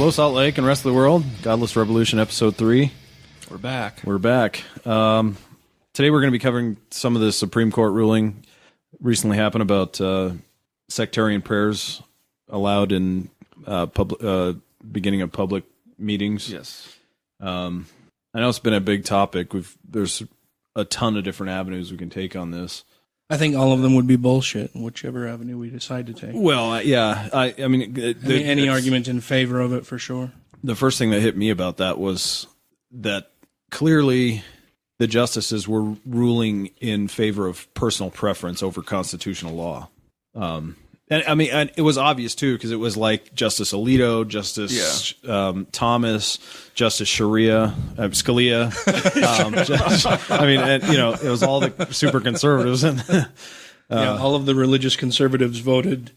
Hello, Salt Lake and rest of the world. Godless Revolution, Episode 3. We're back. We're back. Today we're going to be covering some of the Supreme Court ruling recently happened about sectarian prayers allowed in beginning of public meetings. Yes. I know it's been a big topic. There's a ton of different avenues we can take on this. I think all of them would be bullshit, whichever avenue we decide to take. Well, yeah. I mean, any argument in favor of it, for sure. The first thing that hit me about that was that clearly the justices were ruling in favor of personal preference over constitutional law. And I mean, and it was obvious too, because it was like Justice Alito, Justice Thomas, Justice Scalia. I mean, and, you know, it was all the super conservatives, and all of the religious conservatives voted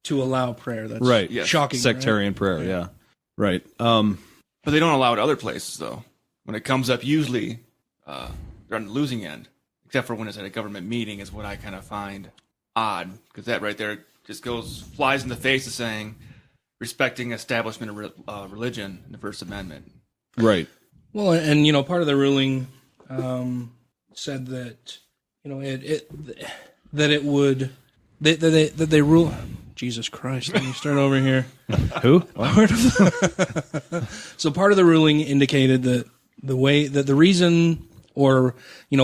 to allow prayer. That's right. Shocking. Sectarian right? prayer, yeah. Right. But they don't allow it other places, though. When it comes up, usually they're on the losing end, except for when it's at a government meeting, is what I kind of find odd, because that right there just flies in the face of saying respecting establishment of religion in the First Amendment. Right. Well, and you know, part of the ruling said that that they rule. Jesus Christ! Let me start over here. Who? So part of the ruling indicated that the reason, or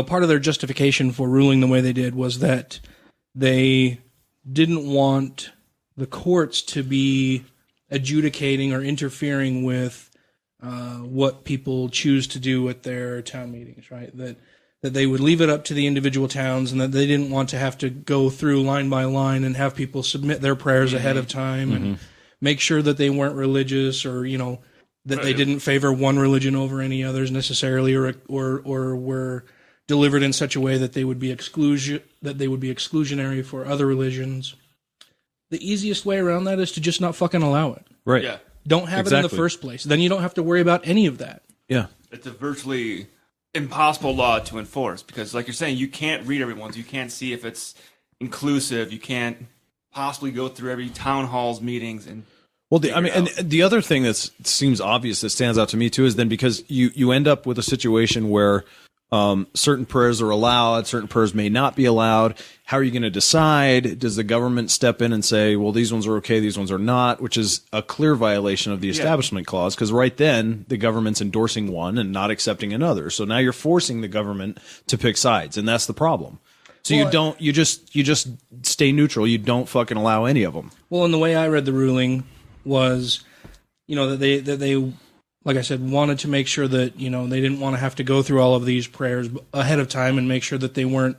part of their justification for ruling the way they did was that they didn't want the courts to be adjudicating or interfering with what people choose to do at their town meetings, right? That they would leave it up to the individual towns, and that they didn't want to have to go through line by line and have people submit their prayers ahead of time and make sure that they weren't religious, or that they didn't favor one religion over any others necessarily, or were delivered in such a way that they would be exclusionary for other religions. The easiest way around that is to just not fucking allow it. Right. Yeah. Don't have it in the first place. Then you don't have to worry about any of that. Yeah. It's a virtually impossible law to enforce, because, like you're saying, you can't read everyone's. You can't see if it's inclusive. You can't possibly go through every town hall's meetings and. Well, and the other thing that seems obvious that stands out to me too is then because you end up with a situation where certain prayers are allowed, certain prayers may not be allowed. How are you going to decide? Does the government step in and say, well, these ones are okay, these ones are not, which is a clear violation of the Establishment Clause, because right then the government's endorsing one and not accepting another. So now you're forcing the government to pick sides, and that's the problem. So you just stay neutral. You don't fucking allow any of them. Well, and the way I read the ruling was, that they like I said, wanted to make sure that, they didn't want to have to go through all of these prayers ahead of time and make sure that they weren't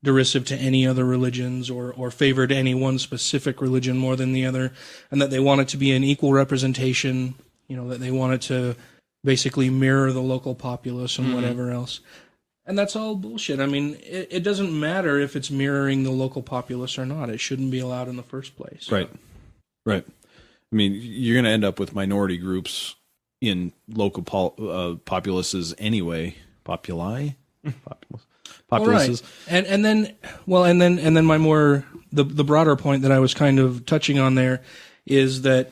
derisive to any other religions or favored any one specific religion more than the other, and that they wanted to be an equal representation, that they wanted to basically mirror the local populace and whatever else. And that's all bullshit. I mean, it doesn't matter if it's mirroring the local populace or not. It shouldn't be allowed in the first place. Right. Right. I mean, you're going to end up with minority groups in local populaces anyway. Populi? Populaces. Right. And then my the broader point that I was kind of touching on there is that,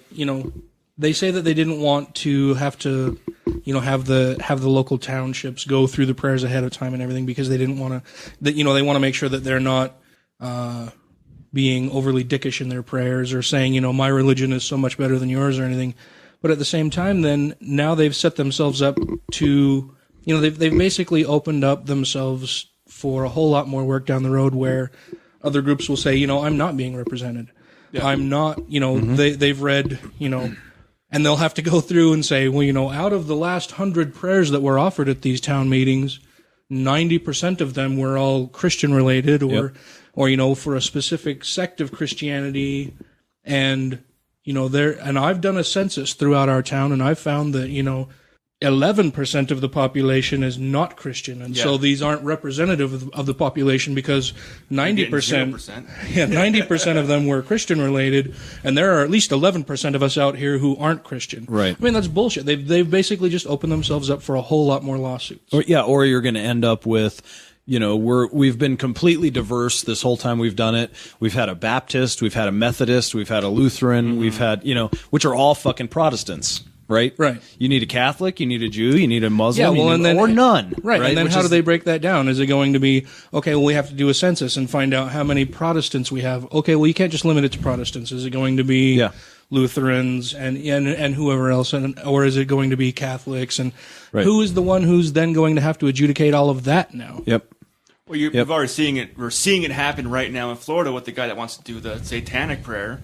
they say that they didn't want to have to, have the local townships go through the prayers ahead of time and everything, because they didn't want to, they want to make sure that they're not, being overly dickish in their prayers or saying, my religion is so much better than yours or anything. But at the same time, then now they've set themselves up to, they've basically opened up themselves for a whole lot more work down the road, where other groups will say, I'm not being represented. Yeah. I'm not, they've read, and they'll have to go through and say, well, out of the last 100 prayers that were offered at these town meetings, 90% of them were all Christian related, or for a specific sect of Christianity. And, and I've done a census throughout our town, and I've found that, 11% of the population is not Christian. And so these aren't representative of the population, because 90%, 90% of them were Christian related. And there are at least 11% of us out here who aren't Christian. Right. I mean, that's bullshit. They've basically just opened themselves up for a whole lot more lawsuits. Or you're going to end up with, we've been completely diverse this whole time we've done it. We've had a Baptist, we've had a Methodist, we've had a Lutheran, we've had, which are all fucking Protestants, right? Right. You need a Catholic, you need a Jew, you need a Muslim, or none. Right. And then Which how do is- they break that down? Is it going to be, okay, well, we have to do a census and find out how many Protestants we have. Okay, well, you can't just limit it to Protestants. Is it going to be Yeah. Lutherans and whoever else, or is it going to be Catholics? And Right. who is the one who's then going to have to adjudicate all of that now? Yep. Well, you've already seeing it. We're seeing it happen right now in Florida with the guy that wants to do the satanic prayer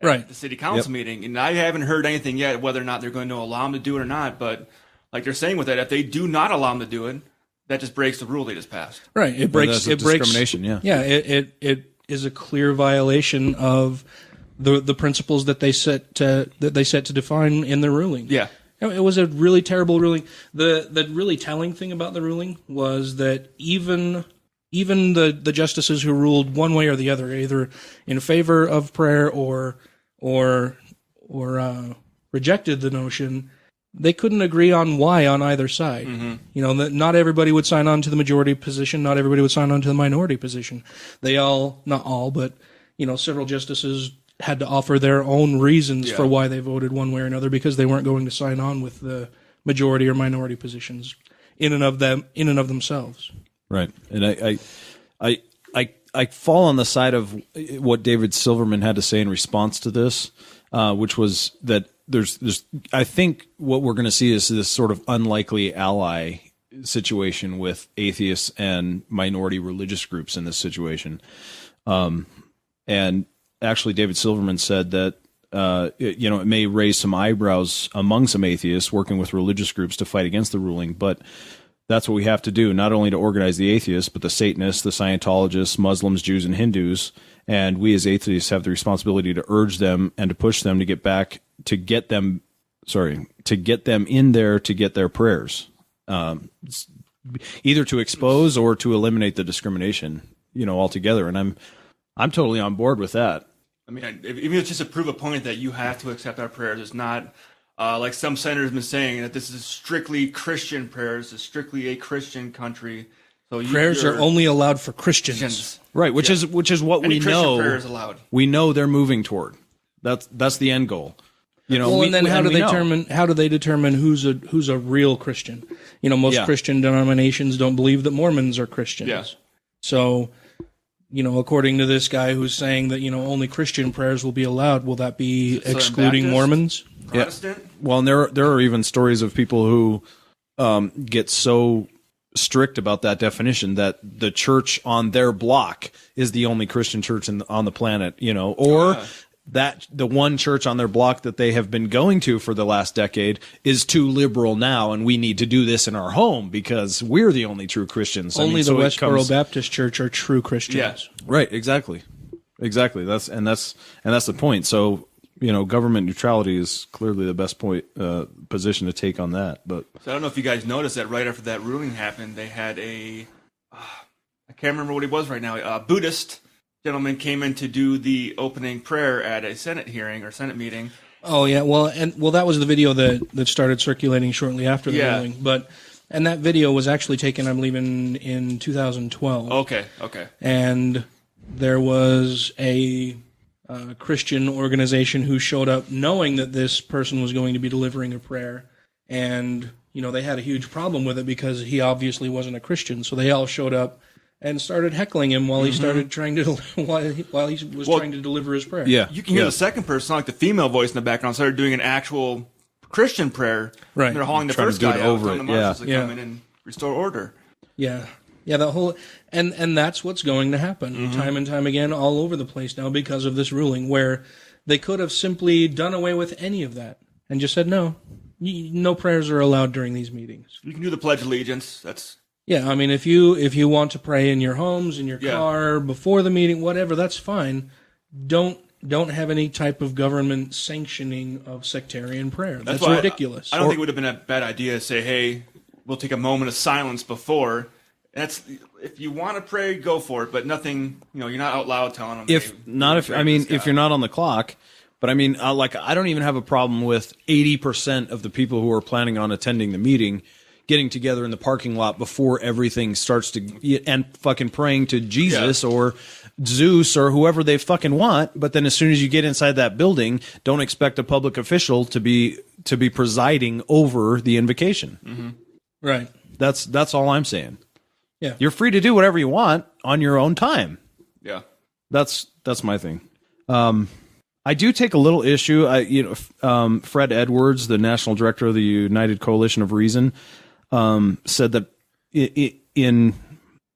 at Right. the city council meeting. And I haven't heard anything yet whether or not they're going to allow him to do it or not. But like they're saying with that, if they do not allow him to do it, that just breaks the rule they just passed. Right. It breaks. that's a It breaks discrimination, yeah. Yeah. It is a clear violation of the principles that they set to define in the ruling. Yeah. It was a really terrible ruling. The really telling thing about the ruling was that even the justices who ruled one way or the other, either in favor of prayer or rejected the notion, they couldn't agree on why on either side. That not everybody would sign on to the majority position, not everybody would sign on to the minority position. They all, not all, but several justices had to offer their own reasons for why they voted one way or another, because they weren't going to sign on with the majority or minority positions in and of themselves. Right. And I fall on the side of what David Silverman had to say in response to this, which was that there's I think what we're going to see is this sort of unlikely ally situation with atheists and minority religious groups in this situation. And actually, David Silverman said that it may raise some eyebrows among some atheists working with religious groups to fight against the ruling, but that's what we have to do, not only to organize the atheists, but the Satanists, the Scientologists, Muslims, Jews, and Hindus. And we as atheists have the responsibility to urge them and to push them to get them in there to get their prayers, either to expose or to eliminate the discrimination, altogether. And I'm totally on board with that. I mean, even if it's just to prove a point that you have to accept our prayers, it's not like some senators have been saying that this is strictly Christian prayers. It's strictly a Christian country. So Prayers are only allowed for Christians. Right, which is what Any we Christian know. prayer is allowed. We know they're moving toward. That's the end goal. And then how do they determine who's a real Christian? Most Christian denominations don't believe that Mormons are Christians. Yeah. So, according to this guy who's saying that only Christian prayers will be allowed, will that be Southern excluding Baptist? Mormons? Protestant? Well, and there are even stories of people who get so strict about that definition that the church on their block is the only Christian church on the planet, or that the one church on their block that they have been going to for the last decade is too liberal now, and we need to do this in our home because we're the only true Christians. Only the Westboro Baptist Church are true Christians. Yes. Right, exactly. That's the point. So, government neutrality is clearly the best position to take on that. But So I don't know if you guys noticed that right after that ruling happened, they had I can't remember what he was right now, a Buddhist gentleman came in to do the opening prayer at a Senate hearing or Senate meeting. Oh yeah, well that was the video that started circulating shortly after the ruling. And that video was actually taken, I believe, in 2012. Okay. And there was a Christian organization who showed up knowing that this person was going to be delivering a prayer, and they had a huge problem with it because he obviously wasn't a Christian. So they all showed up and started heckling him while he started trying to while he was trying to deliver his prayer. yeah, You can hear the second person, like the female voice in the background, started doing an actual Christian prayer. Right. And they're hauling the Trying to first do it guy out, over telling the it, marshals to yeah. come in and restore order. Yeah, that whole and that's what's going to happen time and time again all over the place now because of this ruling, where they could have simply done away with any of that and just said no prayers are allowed during these meetings. You can do the Pledge of Allegiance. That's Yeah, I mean, if you want to pray in your homes, in your car, before the meeting, whatever, that's fine. Don't have any type of government sanctioning of sectarian prayer. That's why ridiculous. I don't think it would have been a bad idea to say, hey, we'll take a moment of silence before. That's if you want to pray, go for it, but nothing. You're not out loud telling them. if you're not on the clock. But I mean, I don't even have a problem with 80% of the people who are planning on attending the meeting getting together in the parking lot before everything starts to, and fucking praying to Jesus or Zeus or whoever they fucking want. But then as soon as you get inside that building, don't expect a public official to be presiding over the invocation. Mm-hmm. Right. That's all I'm saying. Yeah. You're free to do whatever you want on your own time. Yeah. That's my thing. I do take a little issue. Fred Edwards, the national director of the United Coalition of Reason, said that in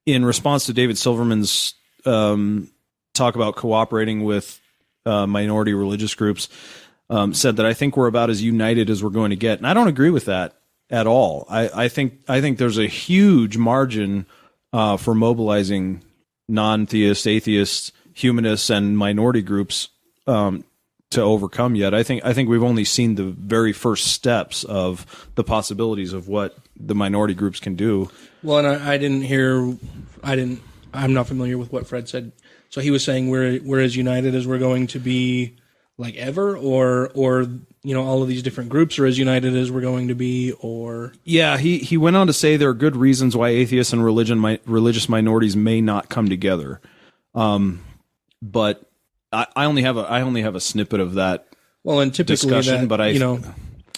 response to David Silverman's talk about cooperating with minority religious groups, said that I think we're about as united as we're going to get, and I don't agree with that at all. I think there's a huge margin for mobilizing non-theists, atheists, humanists, and minority groups to overcome yet. I think we've only seen the very first steps of the possibilities of what the minority groups can do. Well, and I'm not familiar with what Fred said. So he was saying we're as united as we're going to be like ever, or all of these different groups are as united as we're going to be, or... Yeah, he went on to say there are good reasons why atheists and religious minorities may not come together. But I only have a snippet of that. Well, and typically discussion,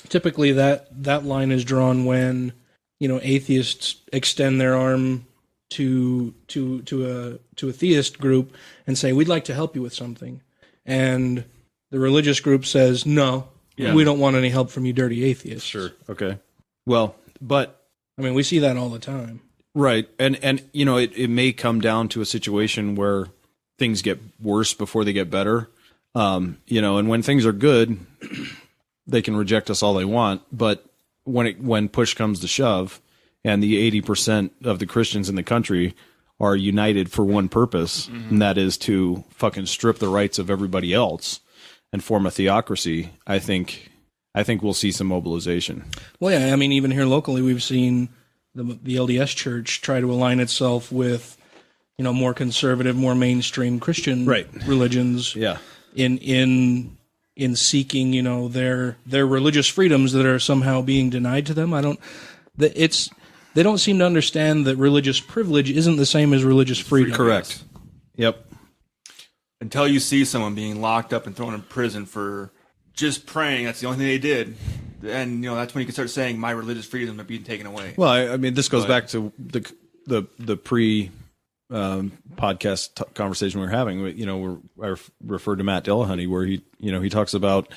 typically that line is drawn when atheists extend their arm to a theist group and say, we'd like to help you with something, and the religious group says, no, we don't want any help from you dirty atheists. Sure. Okay. Well, but I mean, we see that all the time. Right. And it may come down to a situation where things get worse before they get better. And when things are good, they can reject us all they want. But when push comes to shove, and the 80% of the Christians in the country are united for one purpose, and that is to fucking strip the rights of everybody else and form a theocracy, I think we'll see some mobilization. Well, yeah, I mean, even here locally, we've seen the LDS Church try to align itself with, more conservative, more mainstream Christian religions. Yeah. In seeking, their religious freedoms that are somehow being denied to them. They don't seem to understand that religious privilege isn't the same as religious freedom. Correct. Yep. Until you see someone being locked up and thrown in prison for just praying, that's the only thing they did. And that's when you can start saying my religious freedom are being taken away. Well, I mean, this goes back to the pre podcast conversation we were having. I referred to Matt Dillahunty, where he talks about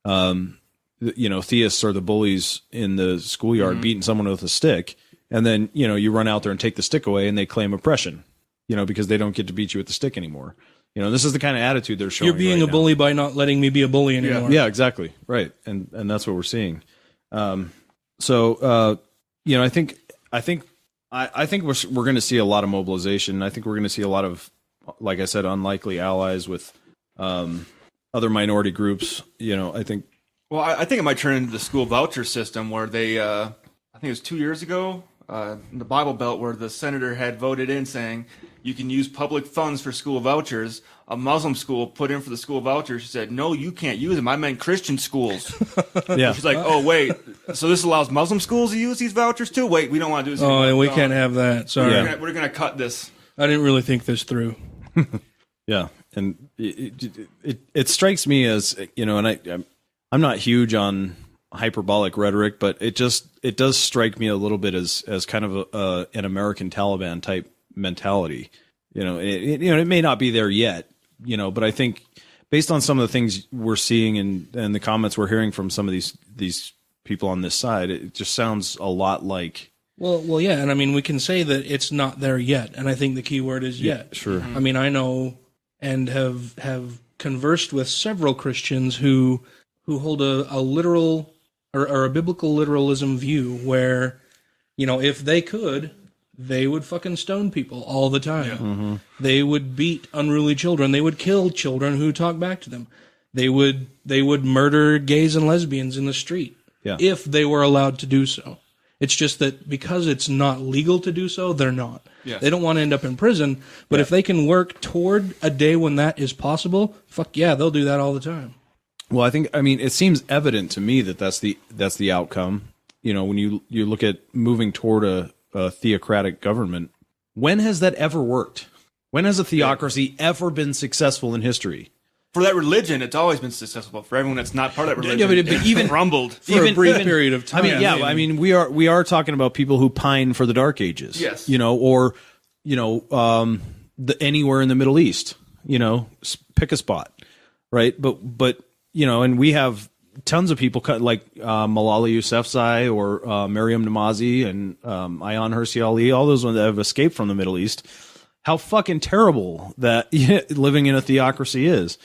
theists are the bullies in the schoolyard beating someone with a stick, and then you run out there and take the stick away, and they claim oppression, because they don't get to beat you with the stick anymore. This is the kind of attitude they're showing. You're being a bully by not letting me be a bully anymore. Yeah, exactly. Right. And that's what we're seeing. I think we're going to see a lot of mobilization. I think we're going to see a lot of, like I said, unlikely allies with other minority groups. I think. Well, I think it might turn into the school voucher system where they, I think it was 2 years ago, in the Bible Belt, where the senator had voted in saying you can use public funds for school vouchers. A Muslim school put in for the school vouchers. She said, no, you can't use them. I meant Christian schools. Yeah. She's like, oh, wait. So this allows Muslim schools to use these vouchers too? Wait, we don't want to do this anymore. Oh, and we can't have that. Sorry. Yeah. We're going to cut this. I didn't really think this through. Yeah. And it strikes me as, and I'm not huge on hyperbolic rhetoric, but it does strike me a little bit as kind of an American Taliban type mentality. It may not be there yet, but I think based on some of the things we're seeing and the comments we're hearing from some of these people on this side, it just sounds a lot like. Well, yeah, and I mean, we can say that it's not there yet, and I think the key word is yet. Sure. I mean, I know and have conversed with several Christians who hold a literal or a biblical literalism view where, if they could, they would fucking stone people all the time. Yeah. Mm-hmm. They would beat unruly children. They would kill children who talk back to them. They would murder gays and lesbians in the street if they were allowed to do so. It's just that because it's not legal to do so, they're not. Yeah. They don't want to end up in prison, but if they can work toward a day when that is possible, fuck yeah, they'll do that all the time. Well, it seems evident to me that that's the outcome. when you look at moving toward a theocratic government, when has that ever worked? When has a theocracy ever been successful in history? For that religion, it's always been successful. For everyone that's not part of that religion, Yeah, but it's even- crumbled. For a brief period of time. I mean, we are talking about people who pine for the Dark Ages. Yes. Or anywhere in the Middle East. Pick a spot, right? But and we have tons of people like Malala Yousafzai or Maryam Namazi and Ayaan Hirsi Ali, all those ones that have escaped from the Middle East. How fucking terrible that living in a theocracy is.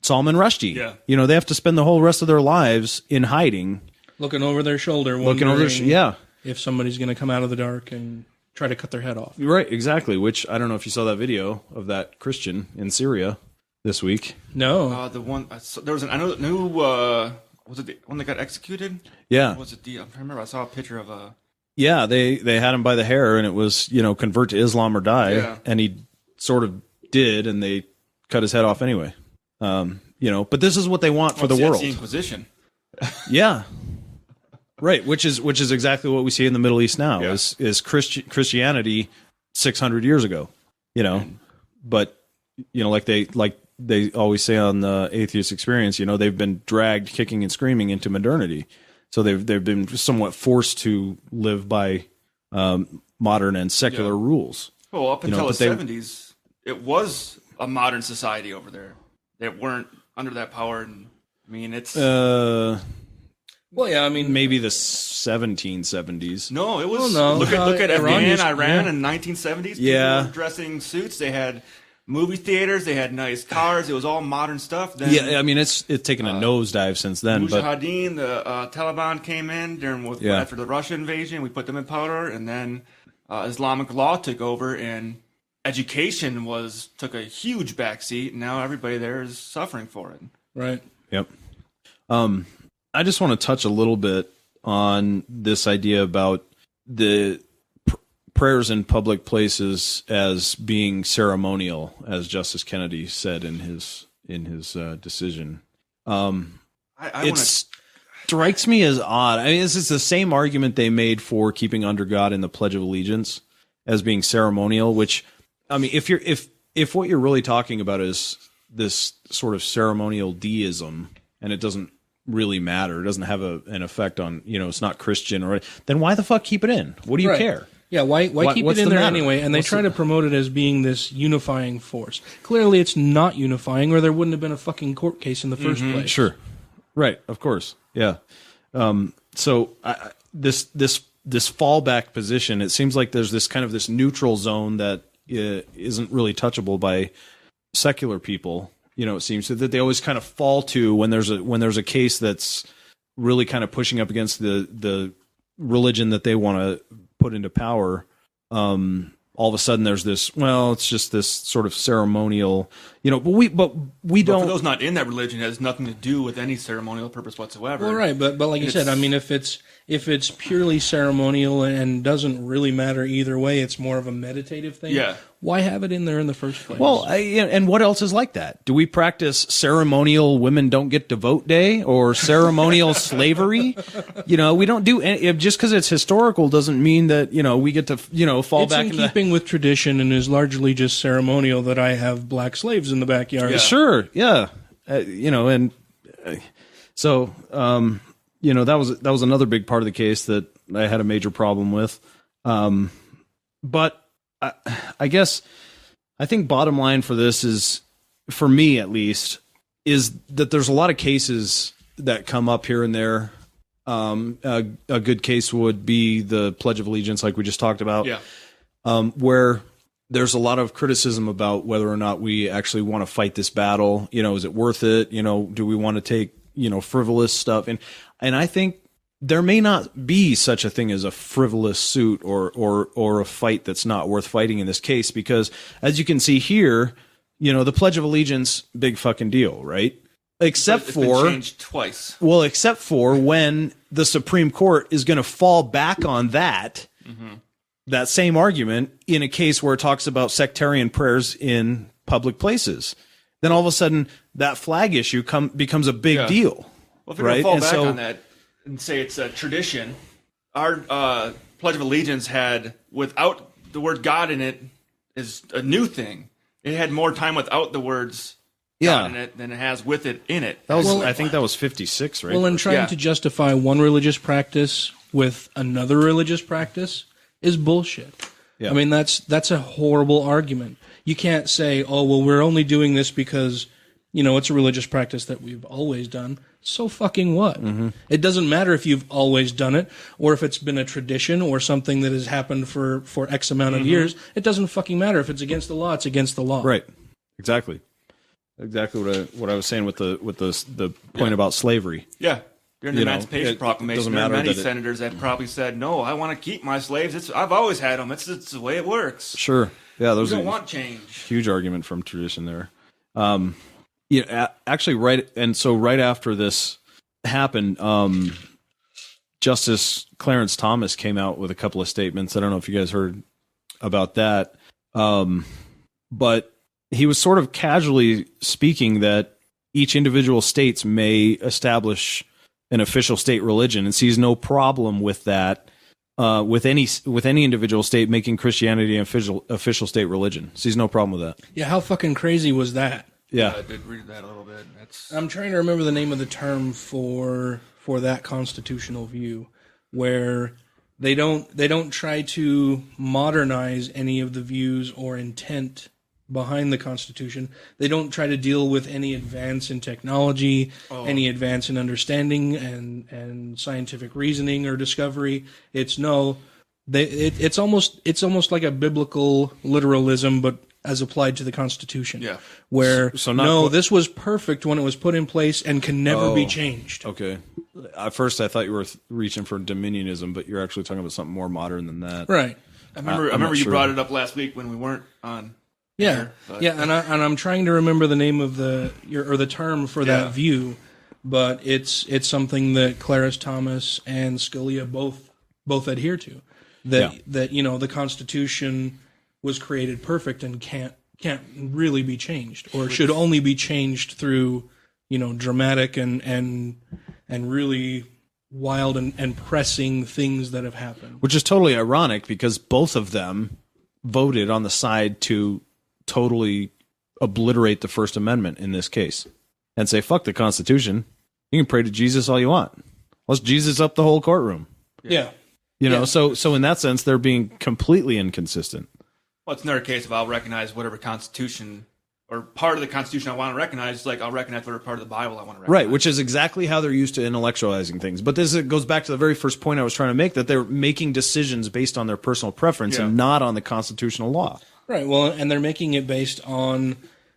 Salman Rushdie. Yeah. They have to spend the whole rest of their lives in hiding. Looking over their shoulder, Looking over their if somebody's going to come out of the dark and try to cut their head off. Right, exactly. Which, I don't know if you saw that video of that Christian in Syria this week. No. The one there was I know new was it the one that got executed? Yeah. Was it I'm trying to remember. I saw a picture of a. Yeah, they had him by the hair, and it was, convert to Islam or die. Yeah. And he sort of did, and they cut his head off anyway. But this is what they want for the That's world. the Inquisition. Yeah. Right, which is exactly what we see in the Middle East now, is Christianity 600 years ago, but like they always say on the Atheist Experience, they've been dragged kicking and screaming into modernity. So they've been somewhat forced to live by modern and secular rules. Well, up until the 70s, it was a modern society over there. They weren't under that power, and I mean it's. Well, yeah, I mean, maybe the 1770s. No, it was. Well, no. Look at Iran yeah. in 1970s. Yeah. People were dressing suits. They had movie theaters. They had nice cars. It was all modern stuff. Then, Yeah, I mean it's taken a nosedive since then. But Mujahideen, the Taliban came in after the Russia invasion. We put them in powder, and then Islamic law took over, and education took a huge backseat. And now everybody there is suffering for it. right. Yep. I just want to touch a little bit on this idea about the prayers in public places as being ceremonial, as Justice Kennedy said in his decision. It strikes me as odd. I mean, this is the same argument they made for keeping under God in the Pledge of Allegiance as being ceremonial. Which, I mean, if what you're really talking about is this sort of ceremonial deism, and it doesn't really matter, it doesn't have an effect on, it's not Christian, or then why the fuck keep it in? What do you care? Yeah, why keep it in there matter? anyway? And they try to promote it as being this unifying force. Clearly, it's not unifying, or there wouldn't have been a fucking court case in the first place. Sure, right, of course, yeah. So this fallback position, it seems like there's this kind of this neutral zone that isn't really touchable by secular people. It seems that they always kind of fall to when there's a case that's really kind of pushing up against the religion that they want to put into power. All of a sudden there's this, it's just this sort of ceremonial, but we don't. For those not in that religion, it has nothing to do with any ceremonial purpose whatsoever. Well, right, but like you said, I mean, if it's purely ceremonial and doesn't really matter either way, it's more of a meditative thing. Yeah. Why have it in there in the first place? Well, and what else is like that? Do we practice ceremonial women don't get to vote day or ceremonial slavery? We don't do any, just because it's historical doesn't mean that, we get to, fall it's back in into keeping with tradition and is largely just ceremonial that I have black slaves in the backyard. Yeah. Sure. Yeah. So, that was another big part of the case that I had a major problem with. But I guess I think bottom line for this is, for me at least, is that there's a lot of cases that come up here and there. A good case would be the Pledge of Allegiance, like we just talked about, where there's a lot of criticism about whether or not we actually want to fight this battle. Is it worth it? Do we want to take, frivolous stuff? And I think there may not be such a thing as a frivolous suit or a fight that's not worth fighting in this case, because as you can see here, the Pledge of Allegiance, big fucking deal, right? Except It's been changed twice. Well, except for when the Supreme Court is going to fall back on that same argument in a case where it talks about sectarian prayers in public places. Then all of a sudden that flag issue becomes a big deal. Well, if you're right? going to fall And back so, on that and say it's a tradition, our Pledge of Allegiance had, without the word God in it, is a new thing. It had more time without the words God in it than it has with it in it. That was, I think that was 56, right? Well, and trying to justify one religious practice with another religious practice is bullshit. Yeah. I mean, that's a horrible argument. You can't say, oh, well, we're only doing this because, it's a religious practice that we've always done. So fucking what? Mm-hmm. It doesn't matter if you've always done it or if it's been a tradition or something that has happened for X amount of years. It doesn't fucking matter. If it's against the law, it's against the law. Right. Exactly what I was saying with the point about slavery. Yeah. During the Emancipation Proclamation, there were many that senators that probably said, no, I want to keep my slaves. I've always had them. It's the way it works. Sure. Yeah, those don't want change. Huge argument from tradition there. Actually, right after this happened, Justice Clarence Thomas came out with a couple of statements. I don't know if you guys heard about that, but he was sort of casually speaking that each individual states may establish an official state religion and sees no problem with that. With any individual state making Christianity an official state religion, sees no problem with that. Yeah, how fucking crazy was that? Yeah, I did read that a little bit. I'm trying to remember the name of the term for that constitutional view, where they don't try to modernize any of the views or intent behind the Constitution. They don't try to deal with any advance in technology, any advance in understanding and scientific reasoning or discovery. It's almost like a biblical literalism, but as applied to the Constitution. Yeah. Where this was perfect when it was put in place and can never be changed. Okay. At first, I thought you were reaching for dominionism, but you're actually talking about something more modern than that. Right. I remember you brought it up last week when we weren't on. Yeah, and I'm trying to remember the name of the term for that view, but it's something that Clarence Thomas and Scalia both adhere to. That the Constitution was created perfect and can't really be changed, or should only be changed through dramatic and really wild and pressing things that have happened. Which is totally ironic because both of them voted on the side to totally obliterate the First Amendment in this case and say, fuck the Constitution. You can pray to Jesus all you want. Let's Jesus up the whole courtroom. Yeah. So in that sense, they're being completely inconsistent. Well, it's another case of I'll recognize whatever Constitution or part of the Constitution I want to recognize, like I'll recognize whatever part of the Bible I want to recognize. Right, which is exactly how they're used to intellectualizing things. But this goes back to the very first point I was trying to make, that they're making decisions based on their personal preference and not on the constitutional law. Right. Well, and they're making it based on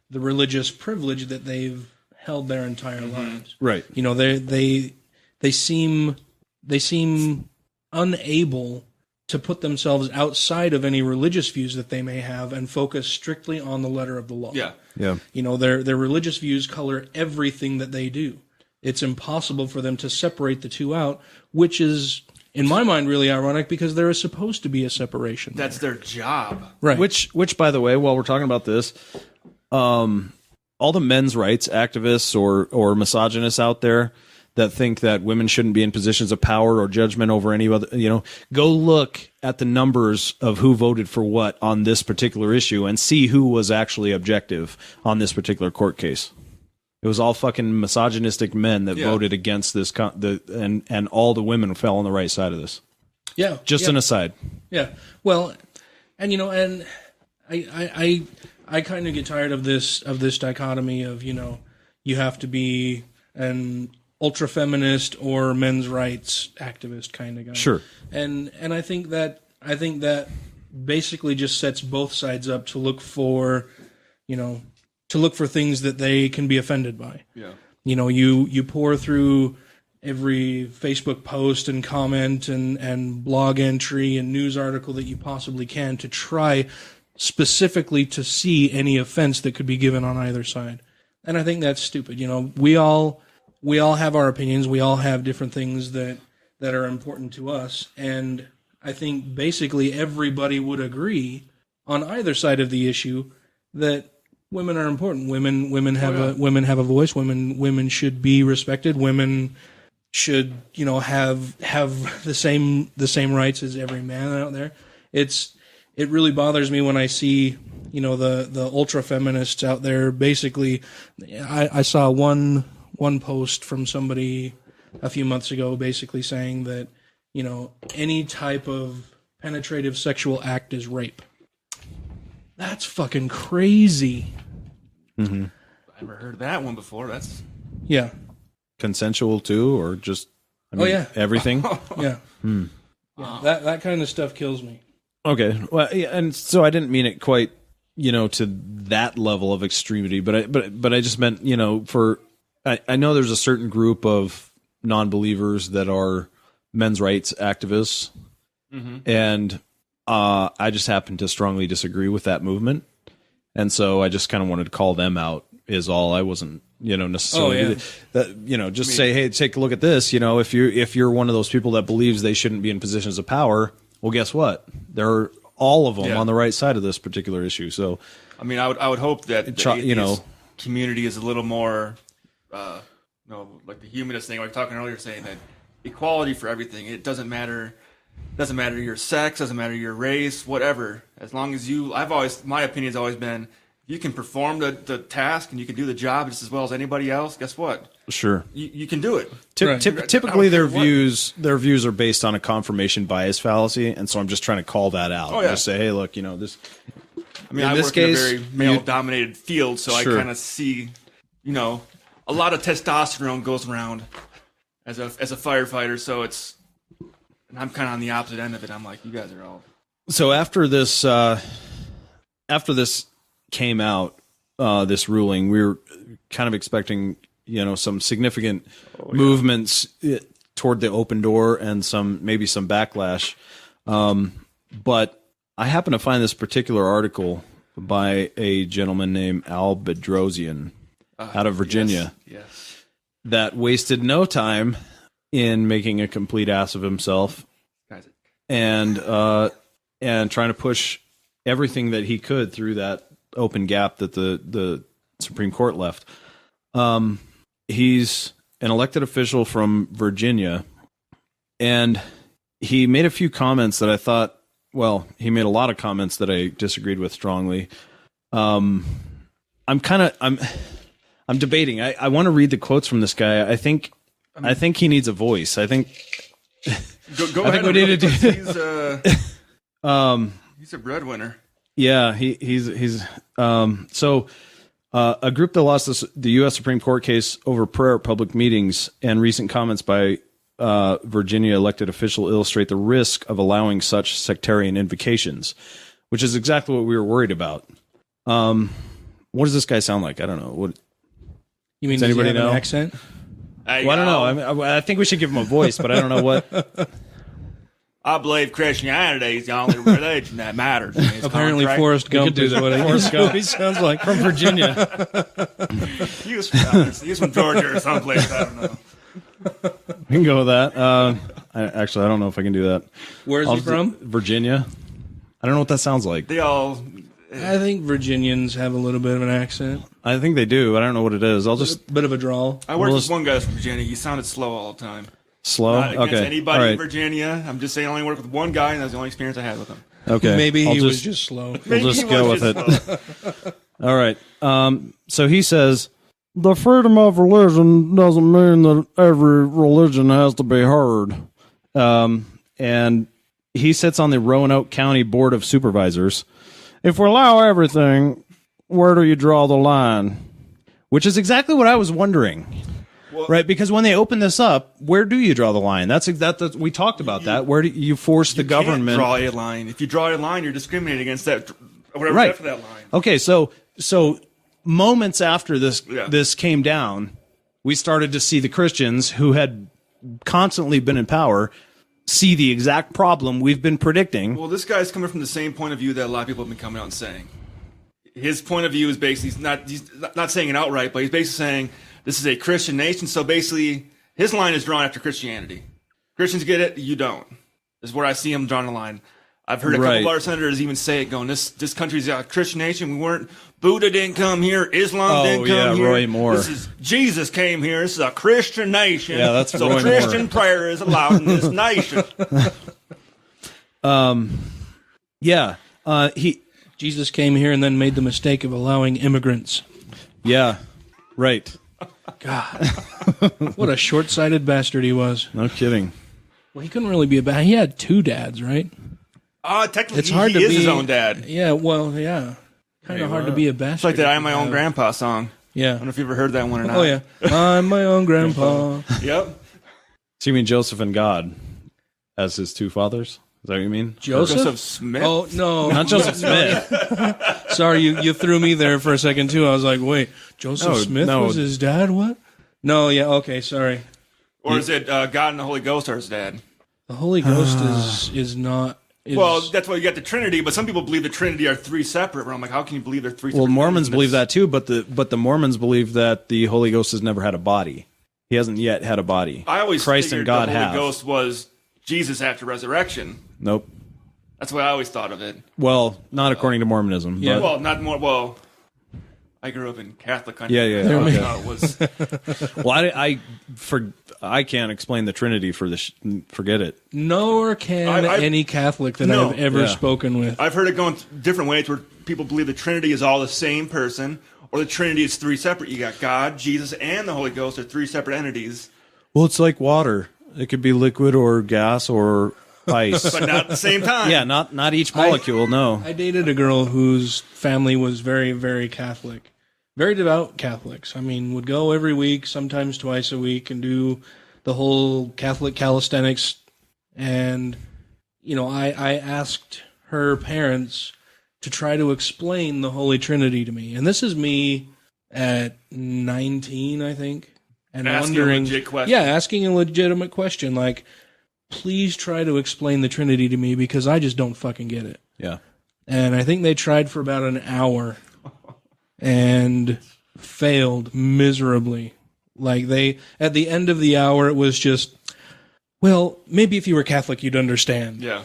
the religious privilege that they've held their entire lives. Right. They seem unable to put themselves outside of any religious views that they may have and focus strictly on the letter of the law. Yeah. Yeah. Their religious views color everything that they do. It's impossible for them to separate the two out, which is, in my mind, really ironic because there is supposed to be a separation. That's their job. Right. Which, by the way, while we're talking about this, all the men's rights activists or misogynists out there that think that women shouldn't be in positions of power or judgment over any other, go look at the numbers of who voted for what on this particular issue and see who was actually objective on this particular court case. It was all fucking misogynistic men that voted against this, and all the women fell on the right side of this. Yeah. Just an aside. Yeah. Well, and and I kind of get tired of this dichotomy of, you have to be an ultra feminist or men's rights activist kind of guy. Sure. And I think that basically just sets both sides up to look for things that they can be offended by. Yeah. You pour through every Facebook post and comment and blog entry and news article that you possibly can to try specifically to see any offense that could be given on either side. And I think that's stupid. We all have our opinions. We all have different things that are important to us. And I think basically everybody would agree on either side of the issue that women are important. Women have a voice. Women should be respected. Women should, you know, have the same rights as every man out there. It really bothers me when I see, you know, the ultra feminists out there. Basically, I saw one post from somebody a few months ago, basically saying that, you know, any type of penetrative sexual act is rape. That's fucking crazy. Mm-hmm. I've never heard that one before. That's Yeah. Consensual too, or just yeah. everything. Yeah. Yeah. That kind of stuff kills me. Okay, well, yeah, and so I didn't mean it quite, you know, to that level of extremity, but I just meant, you know, I know there's a certain group of non-believers that are men's rights activists, and I just happen to strongly disagree with that movement, and so I just kind of wanted to call them out. Is all. I wasn't, you know, necessarily that, you know, just say, hey, take a look at this. You know, if you're one of those people that believes they shouldn't be in positions of power. Well, guess what? There are all of them on the right side of this particular issue. So, I mean, I would hope that the atheist community is a little more, you know, like the humanist thing, like talking earlier, saying that equality for everything. It doesn't matter. Doesn't matter your sex. Doesn't matter your race. Whatever. As long as my opinion's always been, you can perform the task and you can do the job just as well as anybody else. Guess what? Sure, you can do it. Typically, their views are based on a confirmation bias fallacy, and so I'm just trying to call that out. Oh, yeah. Just say, hey, look, you know this. I mean, I work in a very male-dominated field, so Sure. I kind of see, you know, a lot of testosterone goes around as a firefighter. So and I'm kind of on the opposite end of it. I'm like, you guys are all. So after this came out, this ruling, we were kind of expecting, you know, some significant movements toward the open door and maybe some backlash. But I happen to find this particular article by a gentleman named Al Bedrosian out of Virginia Yes. that wasted no time in making a complete ass of himself and trying to push everything that he could through that open gap that the Supreme Court left. He's an elected official from Virginia, and he made a few comments that I thought, well, he made a lot of comments that I disagreed with strongly. I'm debating. I want to read the quotes from this guy. I think he needs a voice. I think Go I ahead. think we need to do. He's a breadwinner. Yeah, he's so a group that lost the U.S. Supreme Court case over prayer at public meetings and recent comments by Virginia elected official illustrate the risk of allowing such sectarian invocations, which is exactly what we were worried about. What does this guy sound like? I don't know. What You mean does anybody he have know? an accent? Well, I don't know. I think we should give him a voice, but I don't know what. I believe Christianity is the only religion that matters. Apparently, Forrest Gump is what Forrest he sounds like from Virginia. He was from Georgia or someplace. I don't know. We can go with that. I don't know if I can do that. Where's he from? Virginia. I don't know what that sounds like. They all. I think Virginians have a little bit of an accent. I think they do, but I don't know what it is. I'll just Bit of a drawl. I worked with one guy from Virginia. He sounded slow all the time. slow. Not against Okay, anybody all in right. Virginia. I'm just saying I only worked with one guy, and that's the only experience I had with him. Okay, Maybe I'll he was just slow. We'll Maybe just he go was with just it. slow. All right. So he says, the freedom of religion doesn't mean that every religion has to be heard. And he sits on the Roanoke County Board of Supervisors. If we allow everything, where do you draw the line? Which is exactly what I was wondering. Right, because when they open this up, where do you draw the line? That's we talked about that. Where do you force the government? Can't draw a line. If you draw a line, you're discriminating against that. Whatever's Right. after that line. Okay, so moments after this came down, we started to see the Christians who had constantly been in power see the exact problem we've been predicting. Well, this guy's coming from the same point of view that a lot of people have been coming out and saying. His point of view is basically he's not saying it outright, but he's basically saying this is a Christian nation. So basically, his line is drawn after Christianity. Christians get it, you don't. Is where I see him drawing the line. I've heard a couple Right. of our senators even say it, going, "This country's a Christian nation. We weren't. Buddha didn't come here. Islam didn't come yeah, here. Roy Moore. This is Jesus came here. This is a Christian nation. Yeah, that's so Roy Christian Moore. prayer is allowed in this nation." Yeah. He. Jesus came here and then made the mistake of allowing immigrants. Yeah. Right. God, what a short-sighted bastard he was. No kidding. Well, he couldn't really be a bad. He had two dads, right? Technically, It's hard he to is be his own dad. Yeah, well, yeah, kind of hard to be a bastard. It's like that if "I Am My you Own have- Grandpa" song. I Yeah. don't know if you ever heard that one or not. Oh yeah. I'm my own grandpa. Yep. So you mean Joseph and God as his two fathers? Is that what you mean? Joseph Smith. Oh no, Not Joseph Smith. Sorry, you threw me there for a second too. I was like, wait, Joseph No, Smith no. was his dad? What? No, yeah, okay, sorry. Or is it God and the Holy Ghost are his dad? The Holy Ghost is not. Is, Well, that's why you got the Trinity, but some people believe the Trinity are three separate. Where I'm like, how can you believe they're three separate? Well, Mormons things? believe that too, but the Mormons believe that the Holy Ghost has never had a body. He hasn't yet had a body. I always Christ figured and God the Holy have. Ghost was Jesus after resurrection. Nope. That's what I always thought of it. Well, not according to Mormonism. Yeah. But, Well, not more. Well, I grew up in Catholic country. Yeah, yeah, That's okay. how it was. well, I can't explain the Trinity for this. Forget it. nor can I- any Catholic that No. I've ever Yeah. spoken with. I've heard it going different ways where people believe the Trinity is all the same person, or the Trinity is three separate. You got God, Jesus, and the Holy Ghost are three separate entities, Well, it's like water. It could be liquid or gas or ice. but not at the same time. Yeah, not each molecule. No. I dated a girl whose family was very, very Catholic. Very devout Catholics. I mean, would go every week, sometimes twice a week, and do the whole Catholic calisthenics. And, you know, I asked her parents to try to explain the Holy Trinity to me. And this is me at 19, I think. And Asking a wondering, legit question. yeah, asking a legitimate question like, please try to explain the Trinity to me because I just don't fucking get it. Yeah. And I think they tried for about an hour and failed miserably. Like at the end of the hour, it was just, well, maybe if you were Catholic, you'd understand. Yeah.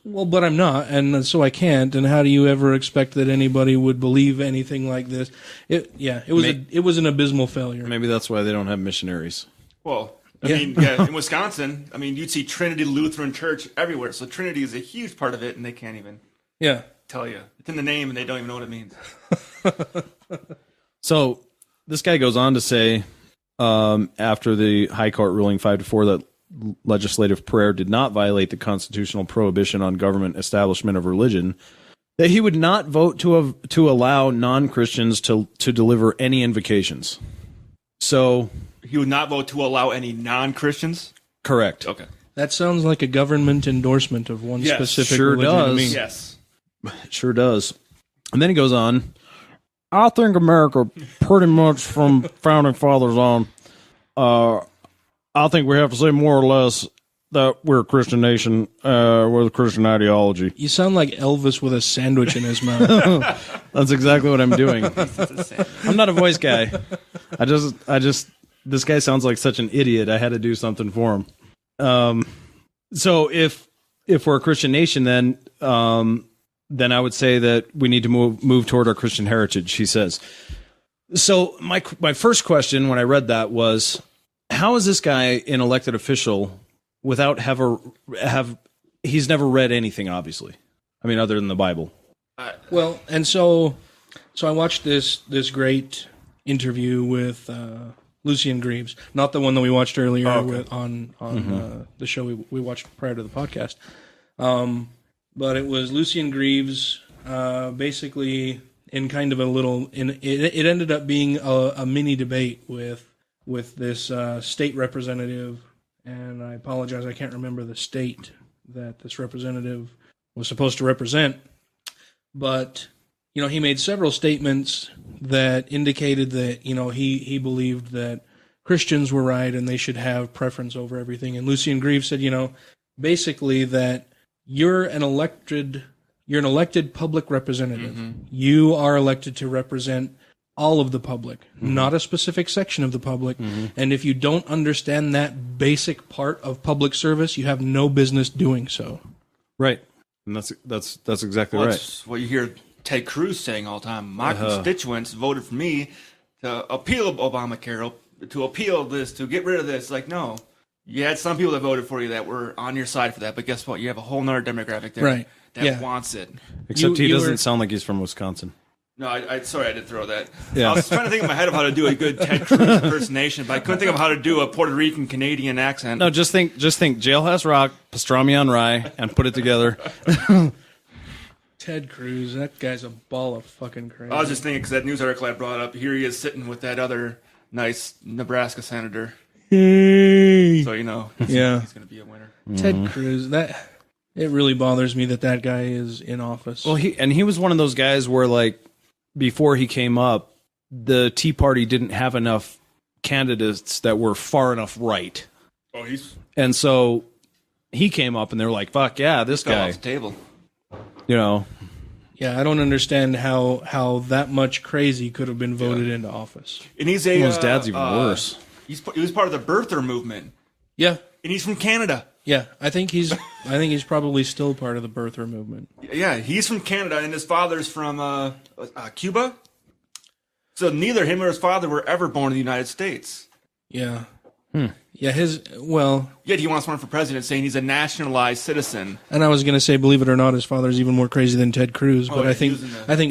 Well, but I'm not, and so I can't. And how do you ever expect that anybody would believe anything like this? It was an abysmal failure. Maybe that's why they don't have missionaries. Well, Yeah. in Wisconsin, you'd see Trinity Lutheran Church everywhere. So Trinity is a huge part of it, and they can't even Yeah. tell you. It's in the name, and they don't even know what it means. So this guy goes on to say, after the High Court ruling 5-4 that legislative prayer did not violate the constitutional prohibition on government establishment of religion, that he would not vote to allow non-Christians to deliver any invocations. So, He would not vote to allow any non-Christians. correct. Okay. That sounds like a government endorsement of one Yes, specific sure religion to does. me. Yes. It sure does. And then he goes on, I think America pretty much from founding fathers on, I think we have to say more or less that we're a Christian nation with a Christian ideology. You sound like Elvis with a sandwich in his mouth. That's exactly what I'm doing. I'm not a voice guy. I just this guy sounds like such an idiot. I had to do something for him. So if we're a Christian nation, then I would say that we need to move toward our Christian heritage, he says. So my first question when I read that was, how is this guy an elected official without he's never read anything, obviously. I mean, other than the Bible. Well, and so I watched this great interview with Lucian Greaves, not the one that we watched earlier on the show we watched prior to the podcast. But it was Lucian Greaves, basically in kind of a little. It ended up being a mini debate with this state representative, and I apologize, I can't remember the state that this representative was supposed to represent. But he made several statements that indicated that he believed that Christians were right and they should have preference over everything. And Lucian Greaves said, basically that you're an elected public representative. Mm-hmm. You are elected to represent all of the public, not a specific section of the public. Mm-hmm. And if you don't understand that basic part of public service, you have no business doing so. Right. And that's exactly Well, right. that's what you hear Ted Cruz saying all the time. My constituents voted for me to appeal Obamacare, to appeal this, to get rid of this. Like, no. You had some people that voted for you that were on your side for that, but guess what? You have a whole nother demographic there that wants it. Except he doesn't sound like he's from Wisconsin. No, sorry, I did throw that. Yeah. I was trying to think in my head of how to do a good Ted Cruz impersonation, but I couldn't think of how to do a Puerto Rican Canadian accent. No, just think Jailhouse Rock, pastrami on rye, and put it together. Ted Cruz, that guy's a ball of fucking crazy. I was just thinking because that news article I brought up, here he is sitting with that other nice Nebraska senator. Hey. So you know, he's going to be a winner. Ted Cruz, it really bothers me that guy is in office. Well, he was one of those guys where, like, before he came up, the Tea Party didn't have enough candidates that were far enough right. Oh, And so he came up, and they were like, "Fuck yeah, this fell guy." off the table. You know, yeah, I don't understand how that much crazy could have been voted into office. And he's his dad's even worse. He was part of the birther movement, Yeah, and he's from Canada. yeah, I think he's probably still part of the birther movement. Yeah, he's from Canada, and his father's from Cuba. So neither him or his father were ever born in the United States. Yeah, Hmm. yeah, Yet he wants to run for president, saying he's a nationalized citizen. and I was going to say, believe it or not, his father's even more crazy than Ted Cruz. But yeah, I think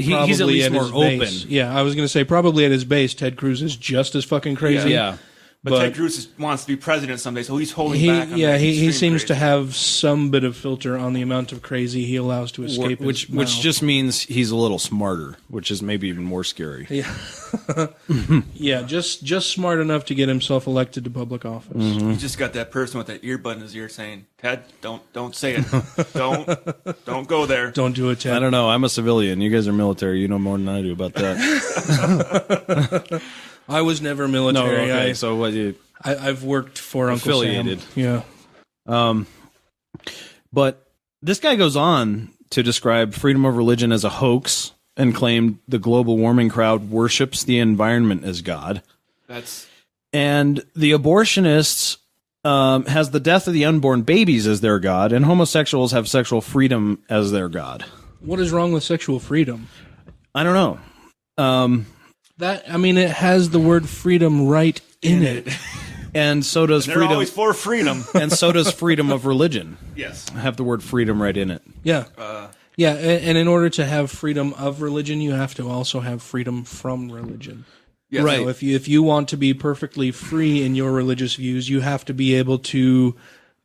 probably he's at least at more his base, open. yeah, I was going to say probably at his base, Ted Cruz is just as fucking crazy. yeah. But Ted Cruz wants to be president someday, so he's holding back. On he extreme seems to crazy. have some bit of filter on the amount of crazy he allows to escape. Which his mouth. just means he's a little smarter, which is maybe even more scary. Yeah, just smart enough to get himself elected to public office. Mm-hmm. He's just got that person with that earbud in his ear saying, "Ted, don't say it. don't go there." Don't do it, Ted. I don't know. I'm a civilian. You guys are military. You know more than I do about that. I was never No, military. okay. So what you? I've worked for Uncle Affiliated. Sam. Yeah. But this guy goes on to describe freedom of religion as a hoax and claimed the global warming crowd worships the environment as God. And the abortionists has the death of the unborn babies as their God, and homosexuals have sexual freedom as their God. What is wrong with sexual freedom? I don't know. It has the word freedom right in it. And so does They're freedom. always for freedom. And so does freedom of religion. Yes. Have the word freedom right in it. Yeah. Yeah, and in order to have freedom of religion, you have to also have freedom from religion. Yes. Right. So if you want to be perfectly free in your religious views, you have to be able to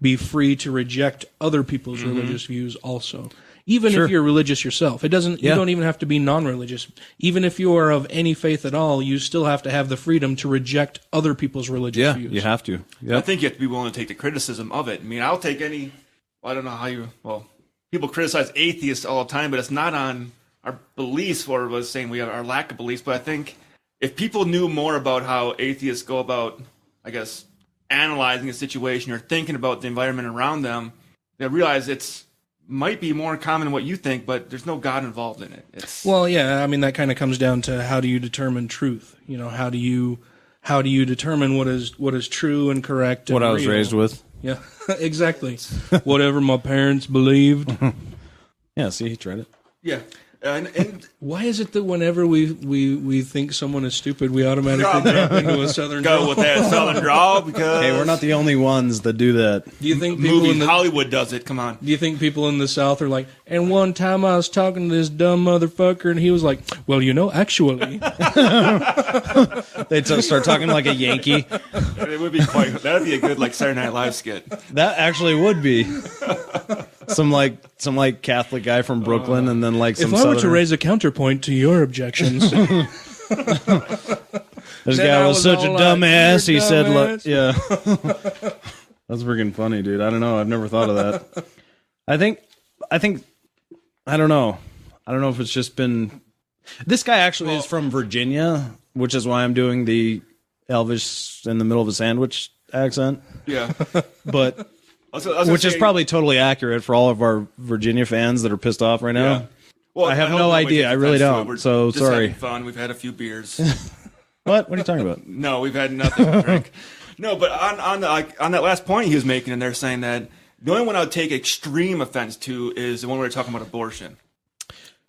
be free to reject other people's religious views also. Even Sure. if you're religious yourself. You don't even have to be non-religious. Even if you are of any faith at all, you still have to have the freedom to reject other people's religious views. You have to. I think you have to be willing to take the criticism of it. I mean, I'll take any. I don't know how you. Well, people criticize atheists all the time, but it's not on our beliefs or was saying we have our lack of beliefs. But I think if people knew more about how atheists go about, I guess, analyzing a situation or thinking about the environment around them, they realize it's might be more common than what you think, but there's no God involved in it. Well, yeah, I mean that kind of comes down to how do you determine truth? You know, how do you determine what is true and correct? And What I was real? raised with. Yeah, exactly. Whatever my parents believed. Yeah, see, he tried it. Yeah. And Why is it that whenever we think someone is stupid, we automatically jump into a southern go drawl? with that southern drawl because Hey, we're not the only ones that do that. Do you think people movie in the Hollywood does it. Come on. Do you think people in the South are like, and one time I was talking to this dumb motherfucker, and he was like, well, actually. They start talking like a Yankee. It would be that'd be a good like Saturday Night Live skit. That actually would be some Catholic guy from Brooklyn, and then like some. If I were to Southern- raise a counterpoint to your objections, this Then guy I was was such a all like, dumbass. "You're He said, dumbass." "Yeah." That's freaking funny, dude. I don't know. I've never thought of that. I think. I don't know. I don't know if it's just been. This guy actually is from Virginia, which is why I'm doing the Elvis in the middle of a sandwich accent. Yeah. But I was gonna which is say- probably totally accurate for all of our Virginia fans that are pissed off right now. Yeah. Well, I have hope no nobody idea. takes I really offense to don't. it. We're So, just sorry. having fun. We've had a few beers. What are you talking about? No, we've had nothing to drink. No, but on that last point he was making, and they're saying that The only one I would take extreme offense to is the one where we're talking about abortion.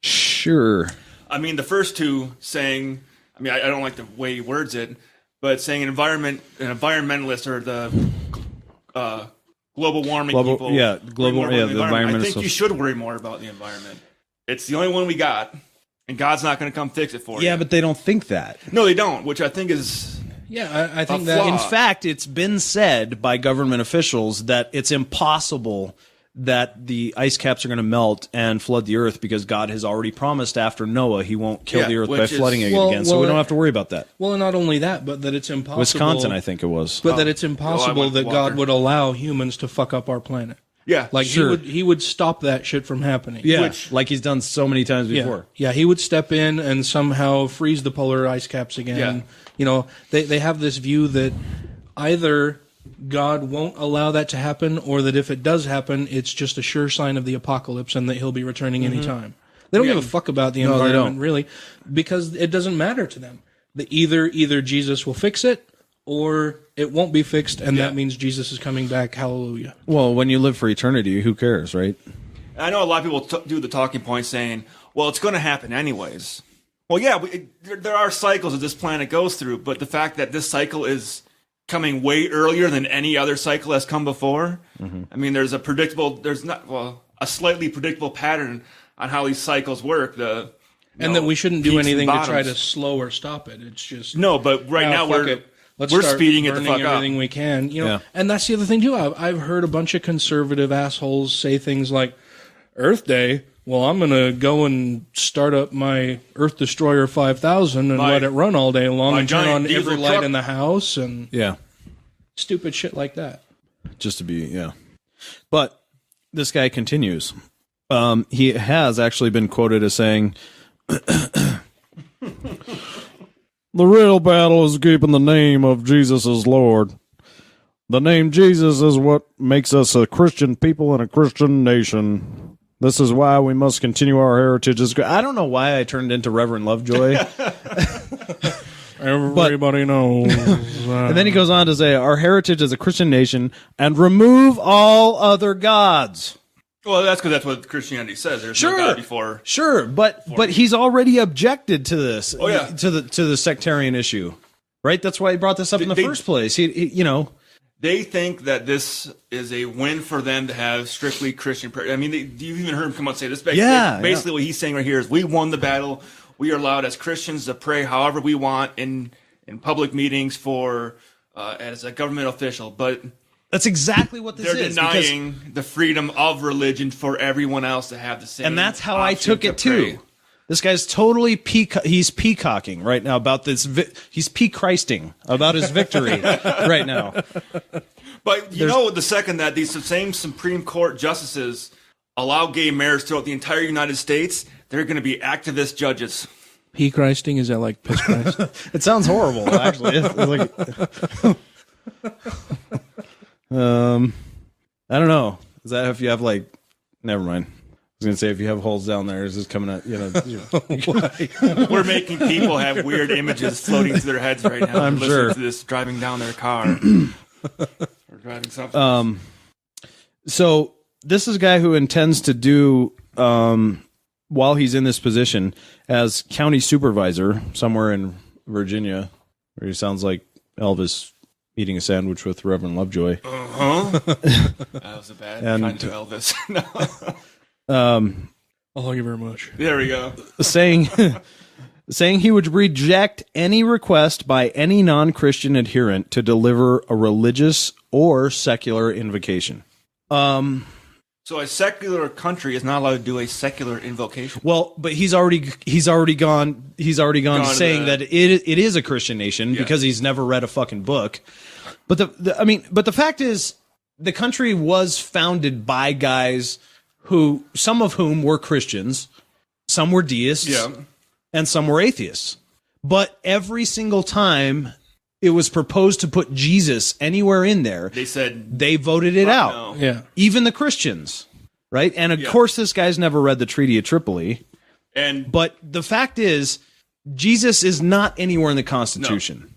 Sure. I mean, the first two saying, I mean, I don't like the way he words it, but saying an environmentalist or the global warming people. Yeah, worry more about the I environmental. think you should worry more about the environment. It's the only one we got, and God's not going to come fix it for you. Yeah, but they don't think that. No, they don't, which I think is... Yeah, I think A that... flaw. In fact, it's been said by government officials that it's impossible that the ice caps are going to melt and flood the earth because God has already promised after Noah he won't kill Yeah, the earth by which is- flooding it Well, again. So well, we don't have to worry about that. Well, and not only that, but that it's impossible... Wisconsin, I think it was. But that it's impossible went that Walker. God would allow humans to fuck up our planet. Yeah, Like, Sure. he would stop that shit from happening. Yeah, which- like he's done so many times Yeah. before. Yeah, he would step in and somehow freeze the polar ice caps again. Yeah. You know, they have this view that either God won't allow that to happen, or that if it does happen, it's just a sure sign of the apocalypse and that he'll be returning anytime. They don't Yeah. give a fuck about the No, they environment, don't. really, because it doesn't matter to them. Either Jesus will fix it, or it won't be fixed, and Yeah. that means Jesus is coming back. Hallelujah. Well, when you live for eternity, who cares, right? I know a lot of people do the talking point saying, well, it's going to happen anyways. Well, yeah, there are cycles that this planet goes through, but the fact that this cycle is coming way earlier than any other cycle has come before, I mean, there's a slightly predictable pattern on how these cycles work. And that we shouldn't do peaks and anything to try bottoms. to slow or stop it. It's just... No, but right now fuck we're it. Let's we're start speeding it the burning fuck up. everything we can, you know. Yeah. And that's the other thing too. I've heard a bunch of conservative assholes say things like, "Earth Day. Well, I'm gonna go and start up my Earth Destroyer 5000 and My- let it run all day long my and turn giant on diesel every light truck." in the house and Yeah. stupid shit like that." Just to be, yeah. But this guy continues. He has actually been quoted as saying, "The real battle is keeping the name of Jesus as Lord. The name Jesus is what makes us a Christian people and a Christian nation. This is why we must continue our heritage." I don't know why I turned into Reverend Lovejoy. Everybody knows. And then he goes on to say, "Our heritage is a Christian nation and remove all other gods." Well, that's because that's what Christianity says. There's no God before. Sure, but he's already objected to this. Oh, yeah. to the sectarian issue, right? That's why he brought this up in the They- first place. He you know, They think that this is a win for them to have strictly Christian prayer. I mean, you even heard him come out and say this. Basically, what he's saying right here is, we won the battle. We are allowed as Christians to pray however we want in public meetings for as a government official, but that's exactly what this they're is. because- denying the freedom of religion for everyone else to have the same. and that's how I option took to it too. pray. This guy's totally he's peacocking right now about this. He's peachrasting about his victory right now. But you know, the second that these same Supreme Court justices allow gay marriage throughout the entire United States, they're going to be activist judges. Pea Christing, is that like piss Christ? It sounds horrible, actually. It's like, I don't know. Is that if you have like? Never mind. I was gonna say if you have holes down there, is this coming out? You know. We're making people have weird images floating through their heads right now. I'm They're sure. listening to this driving down their car or driving something. So this is a guy who intends to do while he's in this position as county supervisor somewhere in Virginia, where he sounds like Elvis eating a sandwich with Reverend Lovejoy. That was a bad And- trying to do Elvis. No. Oh, thank you very much. There we go. saying he would reject any request by any non-Christian adherent to deliver a religious or secular invocation. So a secular country is not allowed to do a secular invocation. Well, but he's already gone to saying the- that it is a Christian nation because he's never read a fucking book. But the fact is, the country was founded by guys who, some of whom were Christians, some were deists, and some were atheists. But every single time it was proposed to put Jesus anywhere in there, They said they voted it out. no. Yeah. Even the Christians, right? And of course, this guy's never read the Treaty of Tripoli. And But the fact is, Jesus is not anywhere in the Constitution.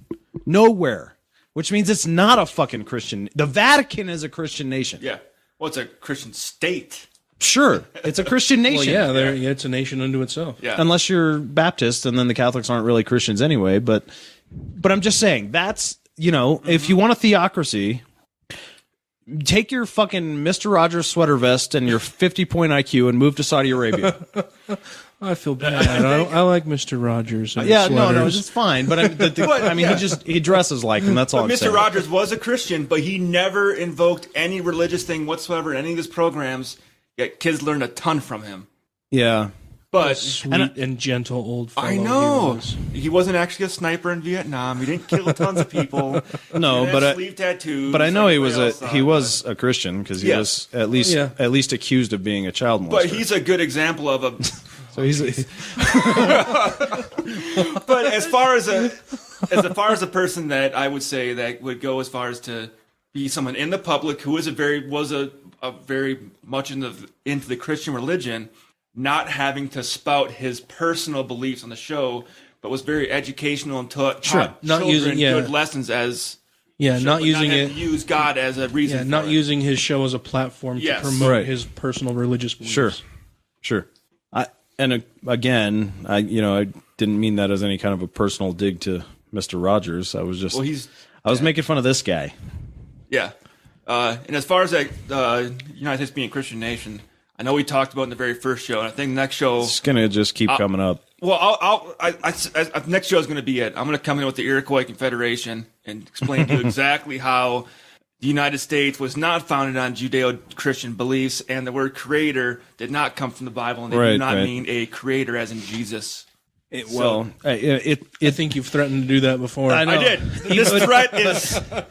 Nowhere. Which means it's not a fucking Christian. The Vatican is a Christian nation. yeah. Well, it's a Christian state. Sure, it's a Christian nation. Well, yeah, it's a nation unto itself. Yeah. Unless you're Baptist, and then the Catholics aren't really Christians anyway. But I'm just saying that's, if you want a theocracy, take your fucking Mr. Rogers sweater vest and your 50-point IQ and move to Saudi Arabia. I feel bad. I like Mr. Rogers. And Yeah, his no, sweaters. it's fine. But I mean, he dresses like him. That's all I'm Mr. saying. Rogers was a Christian, but he never invoked any religious thing whatsoever in any of his programs. Yet kids learned a ton from him. Yeah. But Sweet and gentle old fellow. I he know was. he wasn't actually a sniper in Vietnam. He didn't kill tons of people. No, He didn't have but sleeve tattoos. But I know like he was everybody else he saw, was a Christian because he Yeah. was at least accused of being a child molester. But he's a good example of a. so he's But as far as a person that I would say that would go as far as to be someone in the public who is a very much into the Christian religion, not having to spout his personal beliefs on the show, but was very educational and taught Not children using- yeah. good lessons as Not using having it. to use God as a reason. Yeah, for not it. using his show as a platform Yes. to promote Right. his personal religious beliefs. Sure. Again, I didn't mean that as any kind of a personal dig to Mr. Rogers. I was just I was making fun of this guy. Yeah. And as far as United States being a Christian nation, I know we talked about it in the very first show, and I think the next show. It's gonna just keep coming up. Well, next show is going to be it. I'm going to come in with the Iroquois Confederation and explain to you exactly how the United States was not founded on Judeo-Christian beliefs, and the word creator did not come from the Bible, and they do not mean a creator as in Jesus. I think you've threatened to do that before. I know. I did. This threat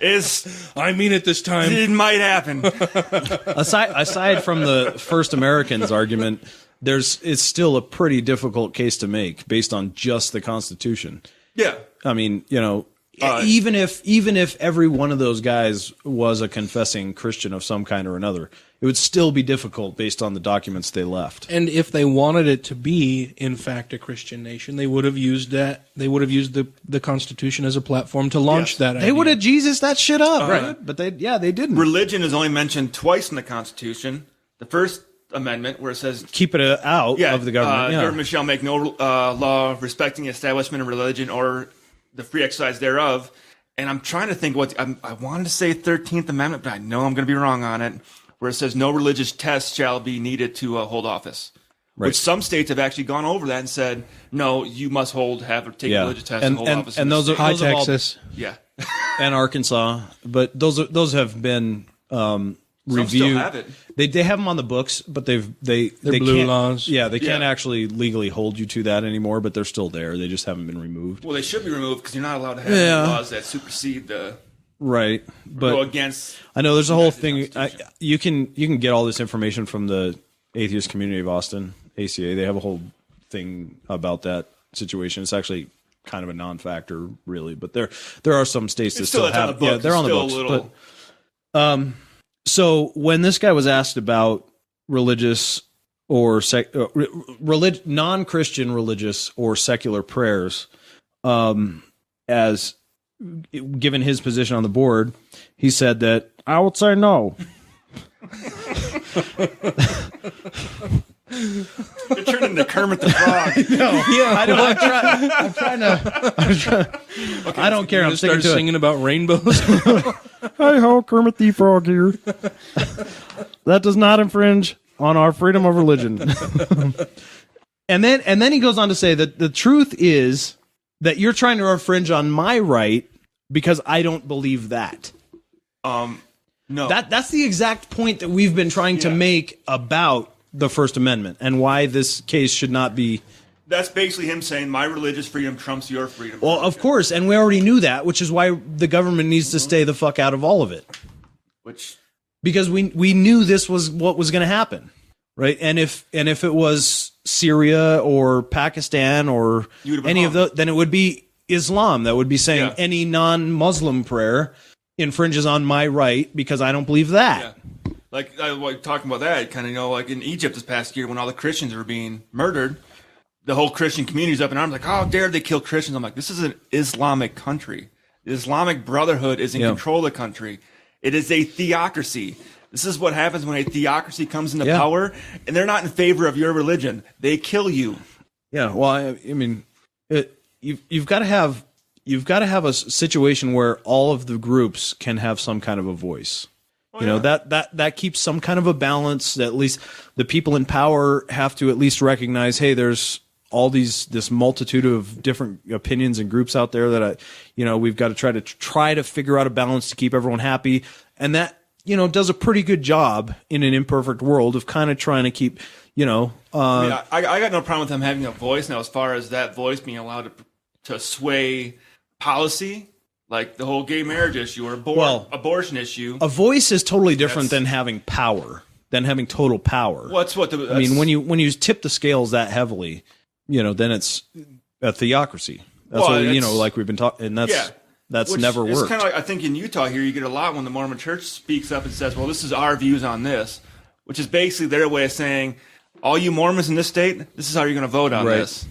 is I mean it this time. it might happen. aside from the first Americans argument, it's still a pretty difficult case to make based on just the Constitution. Yeah. I mean, even if every one of those guys was a confessing Christian of some kind or another, it would still be difficult based on the documents they left. And if they wanted it to be, in fact, a Christian nation, they would have used that. They would have used the Constitution as a platform to launch Yes. that. They idea. would have Jesus that shit up, Right. But they didn't. Religion is only mentioned twice in the Constitution. The First Amendment, where it says Keep it out of the government. government shall make no law respecting the establishment of religion or the free exercise thereof. And I'm trying to think I wanted to say 13th Amendment, but I know I'm going to be wrong on it, where it says no religious test shall be needed to hold office. Right. Which some states have actually gone over that and said, no, you must take a religious test and hold office. And those Hi, those have all- Texas. yeah. and Arkansas, but those have been reviewed. still have it. They have them on the books, but they blue can't, laws. Yeah, they can't Yeah. actually legally hold you to that anymore, but they're still there. They just haven't been removed. Well, they should be removed because you're not allowed to have Yeah. any laws that supersede the Right, go but against. I know there's a whole United thing. Constitution. You can get all this information from the Atheist Community of Austin, ACA. They have a whole thing about that situation. It's actually kind of a non-factor, really, but there are some states that It's still still it's on have. the books. Yeah, they're It's on the still books. a little- But so when this guy was asked about religious or non-Christian religious or secular prayers, as given his position on the board, he said that I would say no. You're turning into Kermit the Frog. I'm trying to. I don't care. You're I'm gonna sticking start to singing about rainbows. Hi ho, Kermit the Frog here. That does not infringe on our freedom of religion. and then he goes on to say that the truth is that you're trying to infringe on my right because I don't believe that. No. That's the exact point that we've been trying to make about the First Amendment and why this case should not be. That's basically him saying my religious freedom trumps your freedom. Well, of course, and we already knew that, which is why the government needs to stay the fuck out of all of it. Which Because we knew this was what was going to happen, right? And if it was Syria or Pakistan or You would've been any of wrong. those, then it would be Islam that would be saying Yeah. any non-Muslim prayer infringes on my right because I don't believe that. yeah. Like talking about that, kind of like in Egypt this past year when all the Christians were being murdered, the whole Christian community's up in arms, like, how dare they kill Christians? I'm like, this is an Islamic country. The Islamic Brotherhood is in Yeah. control of the country. It is a theocracy. This is what happens when a theocracy comes into Yeah. power, and they're not in favor of your religion. They kill you. Yeah, well, I mean, you've got to have a situation where all of the groups can have some kind of a voice. You know, that keeps some kind of a balance. At least the people in power have to at least recognize, hey, there's all this multitude of different opinions and groups out there that we've got to try to figure out a balance to keep everyone happy, and that does a pretty good job in an imperfect world of kind of trying to keep I got no problem with them having a voice now, as far as that voice being allowed to sway policy, like the whole gay marriage issue or abortion issue. A voice is totally different than having power, than having total power. I mean, when you tip the scales that heavily, then it's a theocracy. That's like we've been talking, and that's never worked. It's kind of like, I think in Utah here, you get a lot when the Mormon Church speaks up and says, "Well, this is our views on this," which is basically their way of saying, all you Mormons in this state, this is how you're going to vote on this.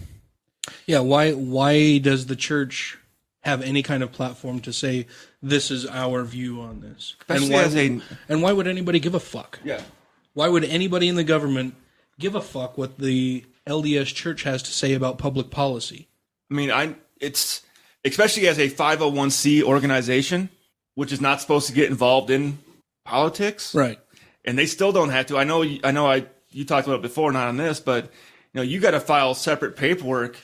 Yeah, why does the church have any kind of platform to say this is our view on this? And why would anybody give a fuck? Yeah. Why would anybody in the government give a fuck what the LDS Church has to say about public policy? I mean, it's especially as a 501c organization, which is not supposed to get involved in politics, right? And they still don't have to. I know. You talked about it before, not on this, but you got to file separate paperwork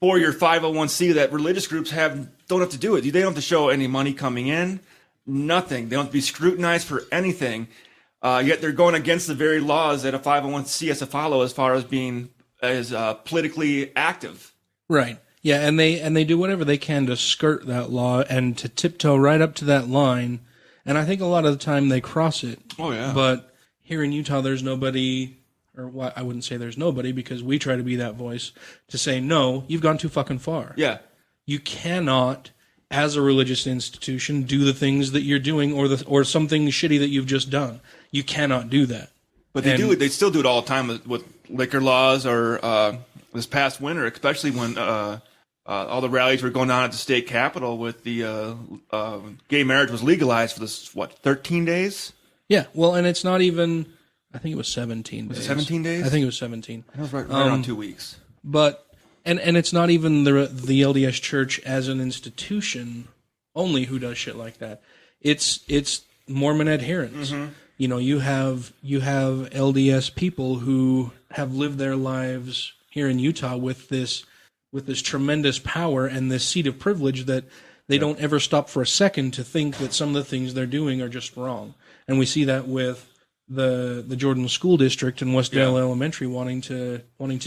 for your 501c that religious groups don't have to do it. They don't have to show any money coming in, nothing. They don't have to be scrutinized for anything. Yet they're going against the very laws that a 501c has to follow as far as being politically active. Right. Yeah, and they do whatever they can to skirt that law and to tiptoe right up to that line. And I think a lot of the time they cross it. Oh yeah. But here in Utah, there's nobody. Or I wouldn't say there's nobody, because we try to be that voice to say, no, you've gone too fucking far. Yeah. You cannot, as a religious institution, do the things that you're doing or something shitty that you've just done. You cannot do that. But they do it. They still do it all the time with liquor laws, or this past winter, especially when all the rallies were going on at the state capitol with the gay marriage was legalized for this, 13 days? Yeah. Well, and it's not even... I think it was 17 days. Was it 17 days? I think it was 17. That was right around 2 weeks. But and it's not even the LDS Church as an institution only who does shit like that. It's Mormon adherents. Mm-hmm. You have LDS people who have lived their lives here in Utah with this tremendous power and this seat of privilege that they don't ever stop for a second to think that some of the things they're doing are just wrong. And we see that with the Jordan School District and Westdale Elementary wanting to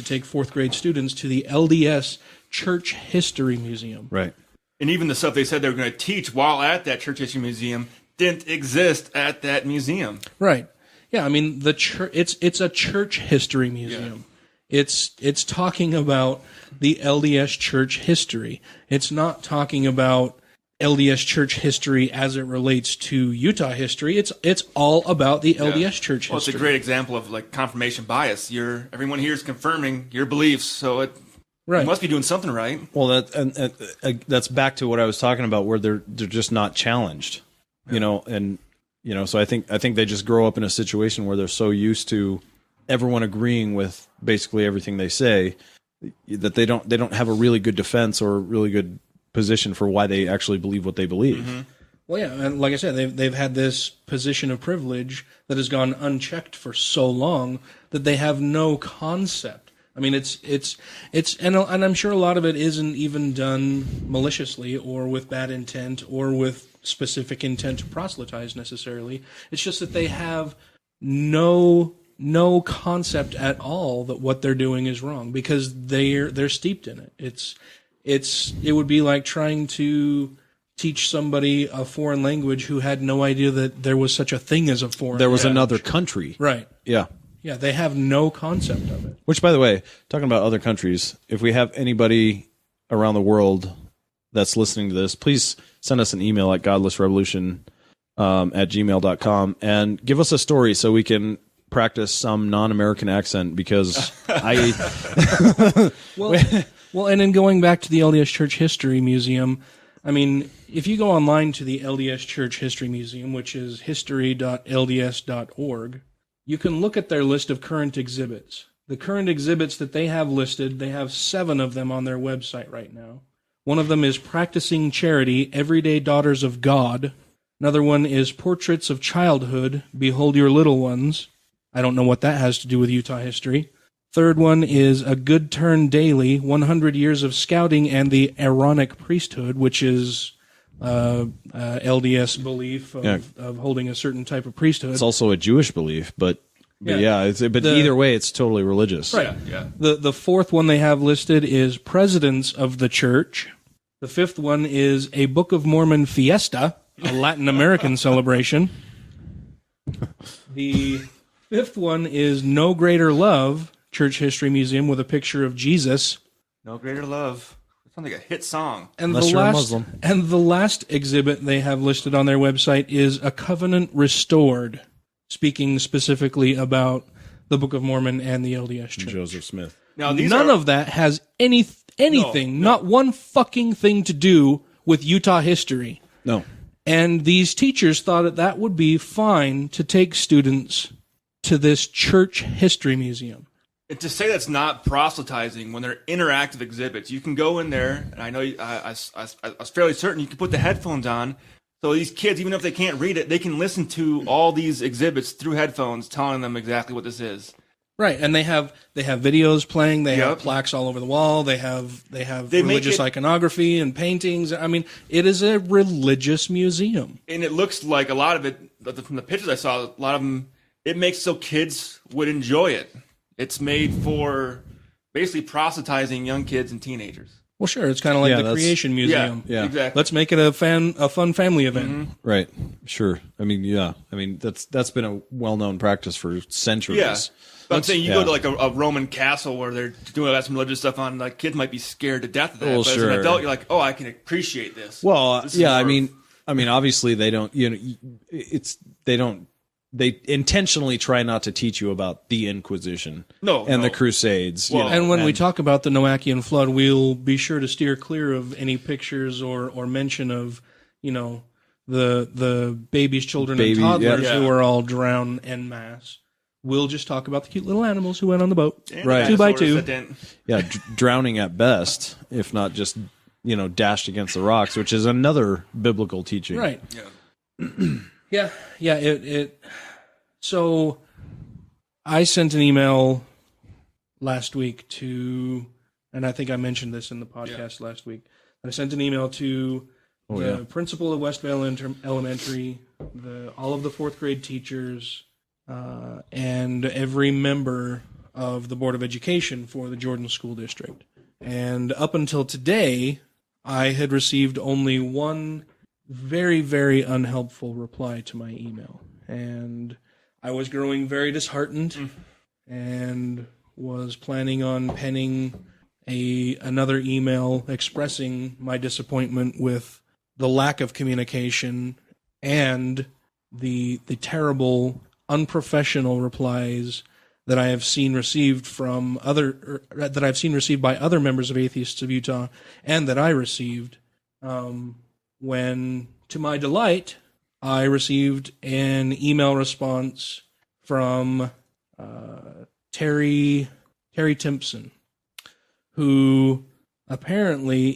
take fourth grade students to the LDS Church History Museum. Right. And even the stuff they said they were going to teach while at that Church History Museum didn't exist at that museum. Right. Yeah, I mean it's a church history museum. Yeah. It's talking about the LDS Church history. It's not talking about LDS Church history as it relates to Utah history. It's all about the LDS Church history. Well, it's a great example of like confirmation bias. Everyone here is confirming your beliefs, so you must be doing something right. Well, that's back to what I was talking about, where they're just not challenged, So I think they just grow up in a situation where they're so used to everyone agreeing with basically everything they say that they don't have a really good defense or a really good position for why they actually believe what they believe. Mm-hmm. Well, yeah, and like I said, they've had this position of privilege that has gone unchecked for so long that they have no concept. I mean, it's and I'm sure a lot of it isn't even done maliciously or with bad intent or with specific intent to proselytize necessarily. It's just that they have no concept at all that what they're doing is wrong, because they're steeped in it. It would be like trying to teach somebody a foreign language who had no idea that there was such a thing as a foreign language. There was another country. Right. Yeah. Yeah, they have no concept of it. Which, by the way, talking about other countries, if we have anybody around the world that's listening to this, please send us an email at godlessrevolution at gmail.com and give us a story so we can practice some non-American accent, because Well, and then going back to the LDS Church History Museum, I mean, if you go online to the LDS Church History Museum, which is history.lds.org, you can look at their list of current exhibits. The current exhibits that they have listed, they have 7 of them on their website right now. One of them is Practicing Charity, Everyday Daughters of God. Another one is Portraits of Childhood, Behold Your Little Ones. I don't know what that has to do with Utah history. Third one is A Good Turn Daily, 100 Years of Scouting and the Aaronic Priesthood, which is LDS belief of holding a certain type of priesthood. It's also a Jewish belief, but either way, it's totally religious. Right. Yeah. The fourth one they have listed is Presidents of the Church. The fifth one is A Book of Mormon Fiesta, a Latin American celebration. The fifth one is No Greater Love, Church History Museum, with a picture of Jesus. No Greater Love. It sounds like a hit song. And Unless you're a Muslim. And the last exhibit they have listed on their website is A Covenant Restored, speaking specifically about the Book of Mormon and the LDS Church. Joseph Smith. Now, None of that has anything, not one fucking thing to do with Utah history. No. And these teachers thought that would be fine to take students to this church history museum. And to say that's not proselytizing when they're interactive exhibits, you can go in there, and I know I was fairly certain you can put the headphones on, so these kids, even if they can't read it, they can listen to all these exhibits through headphones, telling them exactly what this is. Right, and they have videos playing. They have Yep. plaques all over the wall. They have They religious make it- iconography and paintings. I mean, it is a religious museum. And it looks like a lot of it, from the pictures I saw, a lot of them, it makes so kids would enjoy it. It's made for basically proselytizing young kids and teenagers. Well, sure, it's kind of like Yeah, the that's- Creation Museum. Yeah. exactly. Let's make it a fun family event. Right. Sure. I mean, yeah. I mean, that's been a well-known practice for centuries. Yeah. But I'm saying you yeah. go to like a Roman castle where they're doing some religious stuff on, like kids might be scared to death of that. Well, but as sure. an adult, you're like, oh, I can appreciate this. Well, This is yeah. I more- mean, obviously they don't. They intentionally try not to teach you about the Inquisition, No, and no. the Crusades. Well, And when we talk about the Noachian flood, we'll be sure to steer clear of any pictures or mention of, the babies, children, and toddlers yeah. who are all drowned en masse. We'll just talk about the cute little animals who went on the boat. And Right. the 2 by dinosaurs 2. that didn't- yeah, drowning at best, if not just dashed against the rocks, which is another biblical teaching. Right. Yeah. Yeah. So I sent an email last week to, and I think I mentioned this in the podcast last week. I sent an email to the principal of Westvale Elementary, all of the 4th grade teachers, and every member of the Board of Education for the Jordan School District. And up until today, I had received only one very, very unhelpful reply to my email. And I was growing very disheartened and was planning on penning another email expressing my disappointment with the lack of communication and the terrible, unprofessional replies that I have seen received by other members of Atheists of Utah, and that I received when, to my delight, I received an email response from Terry Timpson, who apparently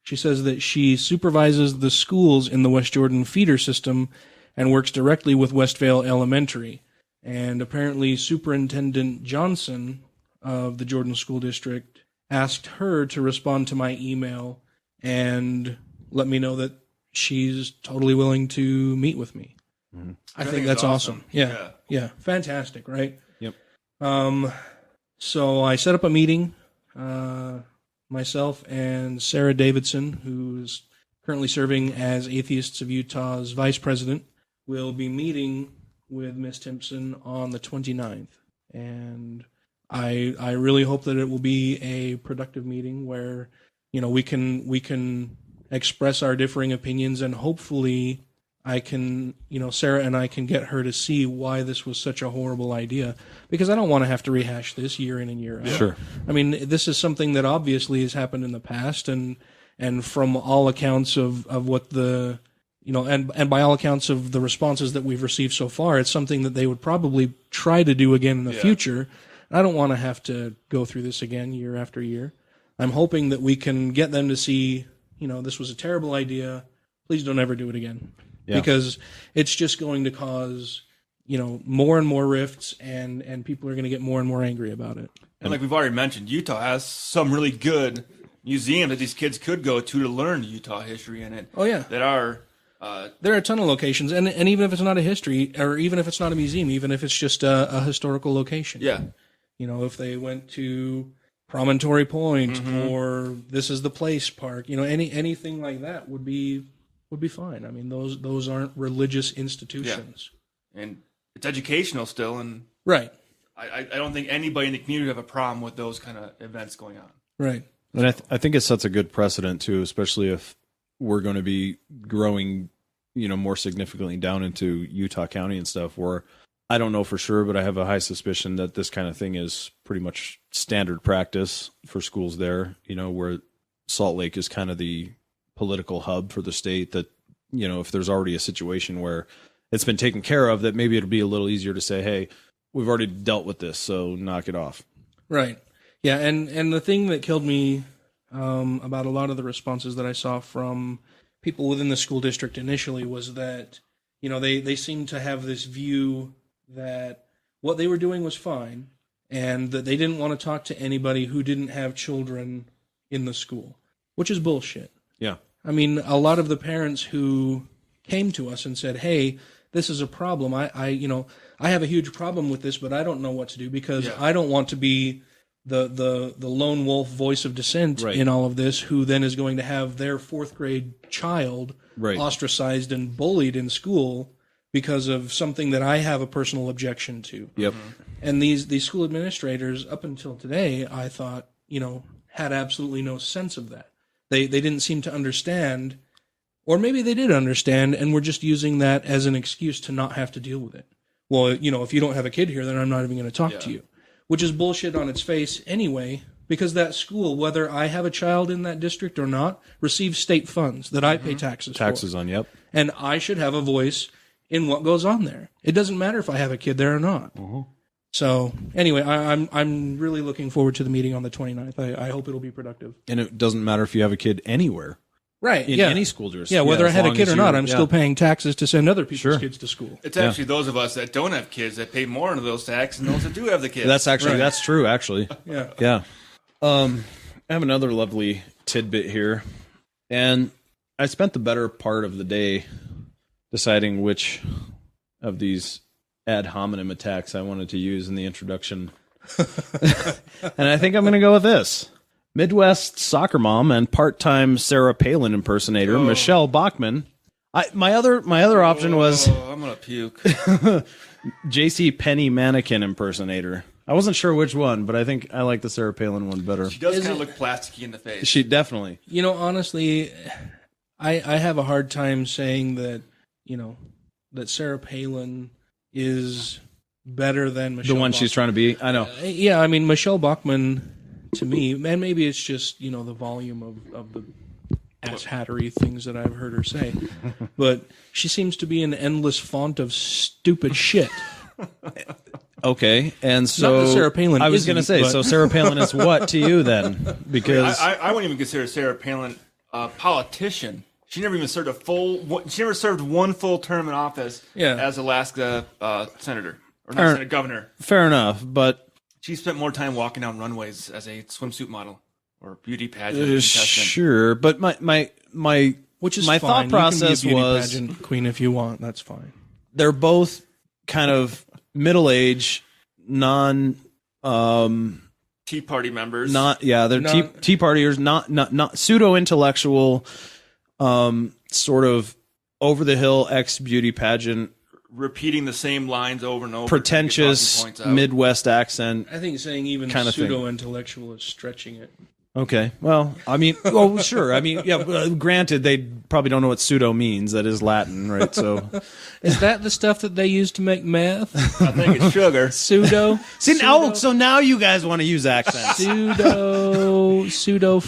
she says that she supervises the schools in the West Jordan feeder system and works directly with Westvale Elementary. And apparently Superintendent Johnson of the Jordan School District asked her to respond to my email and let me know that she's totally willing to meet with me. Mm-hmm. I think that's awesome. Yeah. Yeah. Fantastic, right? Yep. So I set up a meeting. Myself and Sarah Davidson, who's currently serving as Atheists of Utah's vice president, will be meeting with Miss Timpson on the 29th. And I really hope that it will be a productive meeting where, we can express our differing opinions, and hopefully I can, Sarah and I can get her to see why this was such a horrible idea, because I don't want to have to rehash this year in and year out. Sure. I mean, this is something that obviously has happened in the past, and and from all accounts of what the, and by all accounts of the responses that we've received so far, it's something that they would probably try to do again in the future. I don't want to have to go through this again year after year. I'm hoping that we can get them to see, this was a terrible idea. Please don't ever do it again. Yeah. Because it's just going to cause, more and more rifts, and people are going to get more and more angry about it. And like we've already mentioned, Utah has some really good museums that these kids could go to learn Utah history in it. Oh, yeah. That are... there are a ton of locations, and even if it's not a history, or even if it's not a museum, even if it's just a historical location. Yeah. If they went to Promontory Point or This Is the Place Park, anything like that would be fine. I mean, those aren't religious institutions. Yeah. And it's educational still, and right. I don't think anybody in the community would have a problem with those kind of events going on. Right. And I think it sets a good precedent too, especially if we're going to be growing, more significantly down into Utah County and stuff, where I don't know for sure, but I have a high suspicion that this kind of thing is pretty much standard practice for schools there, where Salt Lake is kind of the political hub for the state, that, if there's already a situation where it's been taken care of, that maybe it'll be a little easier to say, hey, we've already dealt with this, so knock it off. Right. Yeah. And the thing that killed me about a lot of the responses that I saw from people within the school district initially was that, they seemed to have this view that what they were doing was fine, and that they didn't want to talk to anybody who didn't have children in the school, which is bullshit. Yeah. I mean, a lot of the parents who came to us and said, hey, this is a problem. I have a huge problem with this, but I don't know what to do, because I don't want to be the lone wolf voice of dissent in all of this, who then is going to have their 4th grade child ostracized and bullied in school because of something that I have a personal objection to. Yep. And these school administrators, up until today, I thought, had absolutely no sense of that. They didn't seem to understand, or maybe they did understand and were just using that as an excuse to not have to deal with it. Well, if you don't have a kid here, then I'm not even going to talk to you, which is bullshit on its face anyway, because that school, whether I have a child in that district or not, receives state funds that I pay taxes on. Yep. And I should have a voice in what goes on there. It doesn't matter if I have a kid there or not. So anyway, I'm really looking forward to the meeting on the 29th. I hope it'll be productive. And it doesn't matter if you have a kid anywhere. Right. In any school district. Yeah, whether I had a kid or not, I'm still paying taxes to send other people's kids to school. It's actually those of us that don't have kids that pay more into those taxes than those that do have the kids. That's true, actually. Yeah. Yeah. I have another lovely tidbit here. And I spent the better part of the day deciding which of these ad hominem attacks I wanted to use in the introduction. And I think I'm going to go with this. Midwest soccer mom and part-time Sarah Palin impersonator Michelle Bachmann. My other option was I'm gonna puke. J.C. Penney mannequin impersonator. I wasn't sure which one, but I think I like the Sarah Palin one better. She does kind of look plasticky in the face. She definitely. Honestly, I have a hard time saying that that Sarah Palin is better than Michelle the one Bachmann. She's trying to be. I know. Yeah, I mean, Michelle Bachmann, to me, and maybe it's just, the volume of the ass-hattery things that I've heard her say, but she seems to be an endless font of stupid shit. Okay, and so not that Sarah Palin I was going to say, so Sarah Palin is what to you then? Because I wouldn't even consider Sarah Palin a politician. She never even served she never served one full term in office as Alaska senator or not Senate governor. Fair enough, but she spent more time walking down runways as a swimsuit model or beauty pageant contestant. Sure, but my which is my fine. thought process you can be a beauty was pageant queen if you want. That's fine. They're both kind of middle-aged, Tea Party members. They're Tea Partiers, not pseudo-intellectual, sort of over-the-hill ex-beauty pageant, repeating the same lines over and over. Pretentious Midwest accent. I think saying even kind of pseudo-intellectual is stretching it. Okay. Well, I mean, sure. I mean, yeah, granted, they probably don't know what pseudo means. That is Latin, right? So, is that the stuff that they use to make meth? I think it's sugar. Pseudo. See, so now you guys want to use accents. Pseudo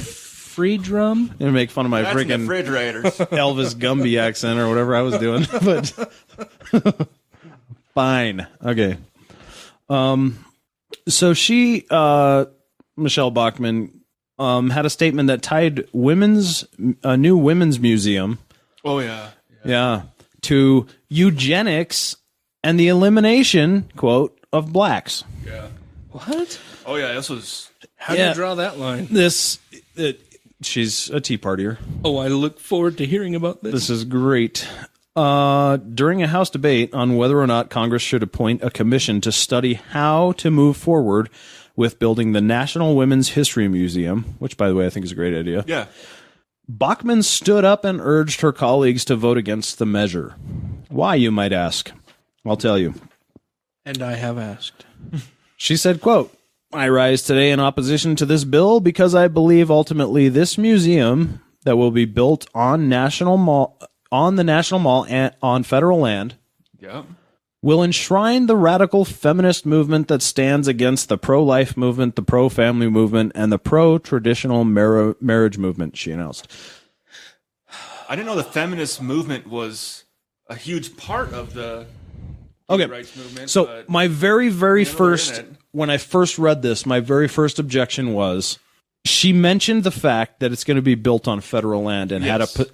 free drum. You're gonna make fun of my That's in the freaking refrigerators. Elvis Gumby accent or whatever I was doing, but fine. Okay. So she, Michelle Bachmann, had a statement that tied a new women's museum, Oh yeah. to eugenics and the elimination, quote, of blacks. Yeah. What? Oh yeah. This was. How do Yeah. you draw that line? She's a Tea Partier. Oh, I look forward to hearing about this. This is great. During a House debate on whether or not Congress should appoint a commission to study how to move forward with building the National Women's History Museum, which, by the way, I think is a great idea, Yeah. Bachmann stood up and urged her colleagues to vote against the measure. Why, you might ask? I'll tell you. And I have asked. She said, quote, I rise today in opposition to this bill because I believe ultimately this museum that will be built on the National Mall and on federal land Yeah. will enshrine the radical feminist movement that stands against the pro-life movement, the pro-family movement, and the pro-traditional marriage movement, she announced. I didn't know the feminist movement was a huge part of the Okay. rights movement. So but my very, very I know they're first, in it. when I first read this, my very first objection was she mentioned the fact that it's going to be built on federal land and Yes. was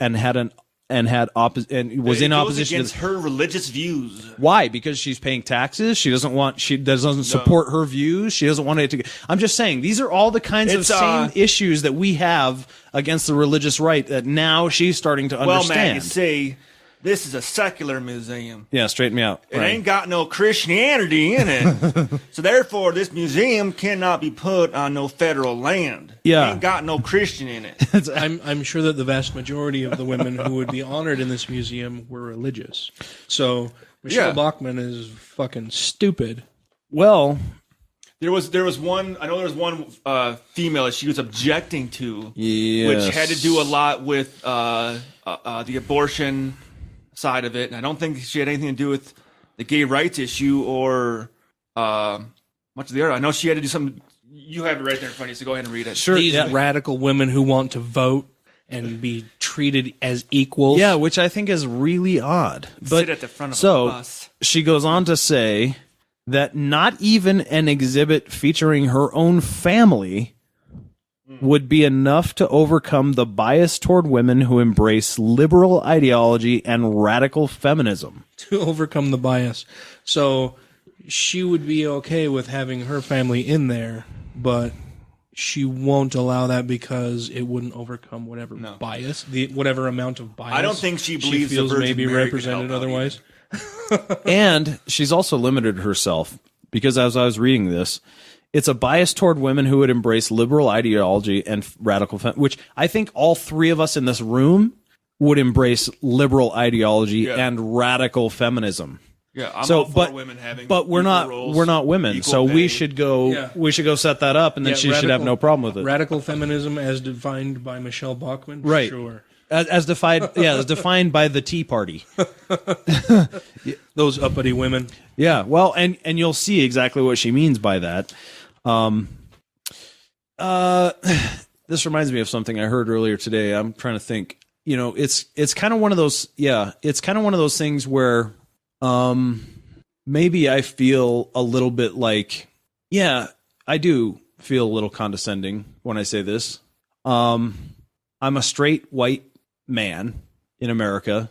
in it goes opposition against to her religious views. why? Because she's paying taxes. She doesn't support her views. She doesn't want it to. I'm just saying these are all the kinds of It's, same issues that we have against the religious right that now she's starting to Well, understand. man, you see, this is a secular museum. Yeah, straighten me out. It Right. ain't got no Christianity in it. So therefore, this museum cannot be put on no federal land. Yeah. It ain't got no Christian in it. I'm sure that the vast majority of the women who would be honored in this museum were religious. So Michelle Yeah. Bachmann is fucking stupid. Well, There was one. I know there was one female that she was objecting to, yes. which had to do a lot with the abortion side of it, and I don't think she had anything to do with the gay rights issue or much of the other. I know she had to do something. You have it right there in front of you, so go ahead and read it. Sure. These yeah. radical women who want to vote and be treated as equals. Yeah, which I think is really odd. But Sit at the front of so a bus. she goes on to say that not even an exhibit featuring her own family would be enough to overcome the bias toward women who embrace liberal ideology and radical feminism. to overcome the bias. So she would be okay with having her family in there, but she won't allow that because it wouldn't overcome whatever bias, whatever amount of bias. I don't think she believes the feels Virgin maybe Mary could represented help out otherwise. And she's also limited herself because as I was reading this, it's a bias toward women who would embrace liberal ideology and radical which I think all three of us in this room would embrace liberal ideology and radical feminism. Yeah, I'm So, all for women having. but we're equal not roles, we're not women, equal so we pay. should go Yeah. we should go set that up, and then Yeah, she should have no problem with it. Radical feminism, as defined by Michelle Bachmann, Right. Sure, As defined, as defined by the Tea Party. those uppity women. Yeah, well, and you'll see exactly what she means by that. This reminds me of something I heard earlier today. I'm trying to think. You know, it's kind of one of those. Yeah, it's kind of one of those things where, maybe I feel a little bit like, yeah, I do feel a little condescending when I say this. I'm a straight white man in America,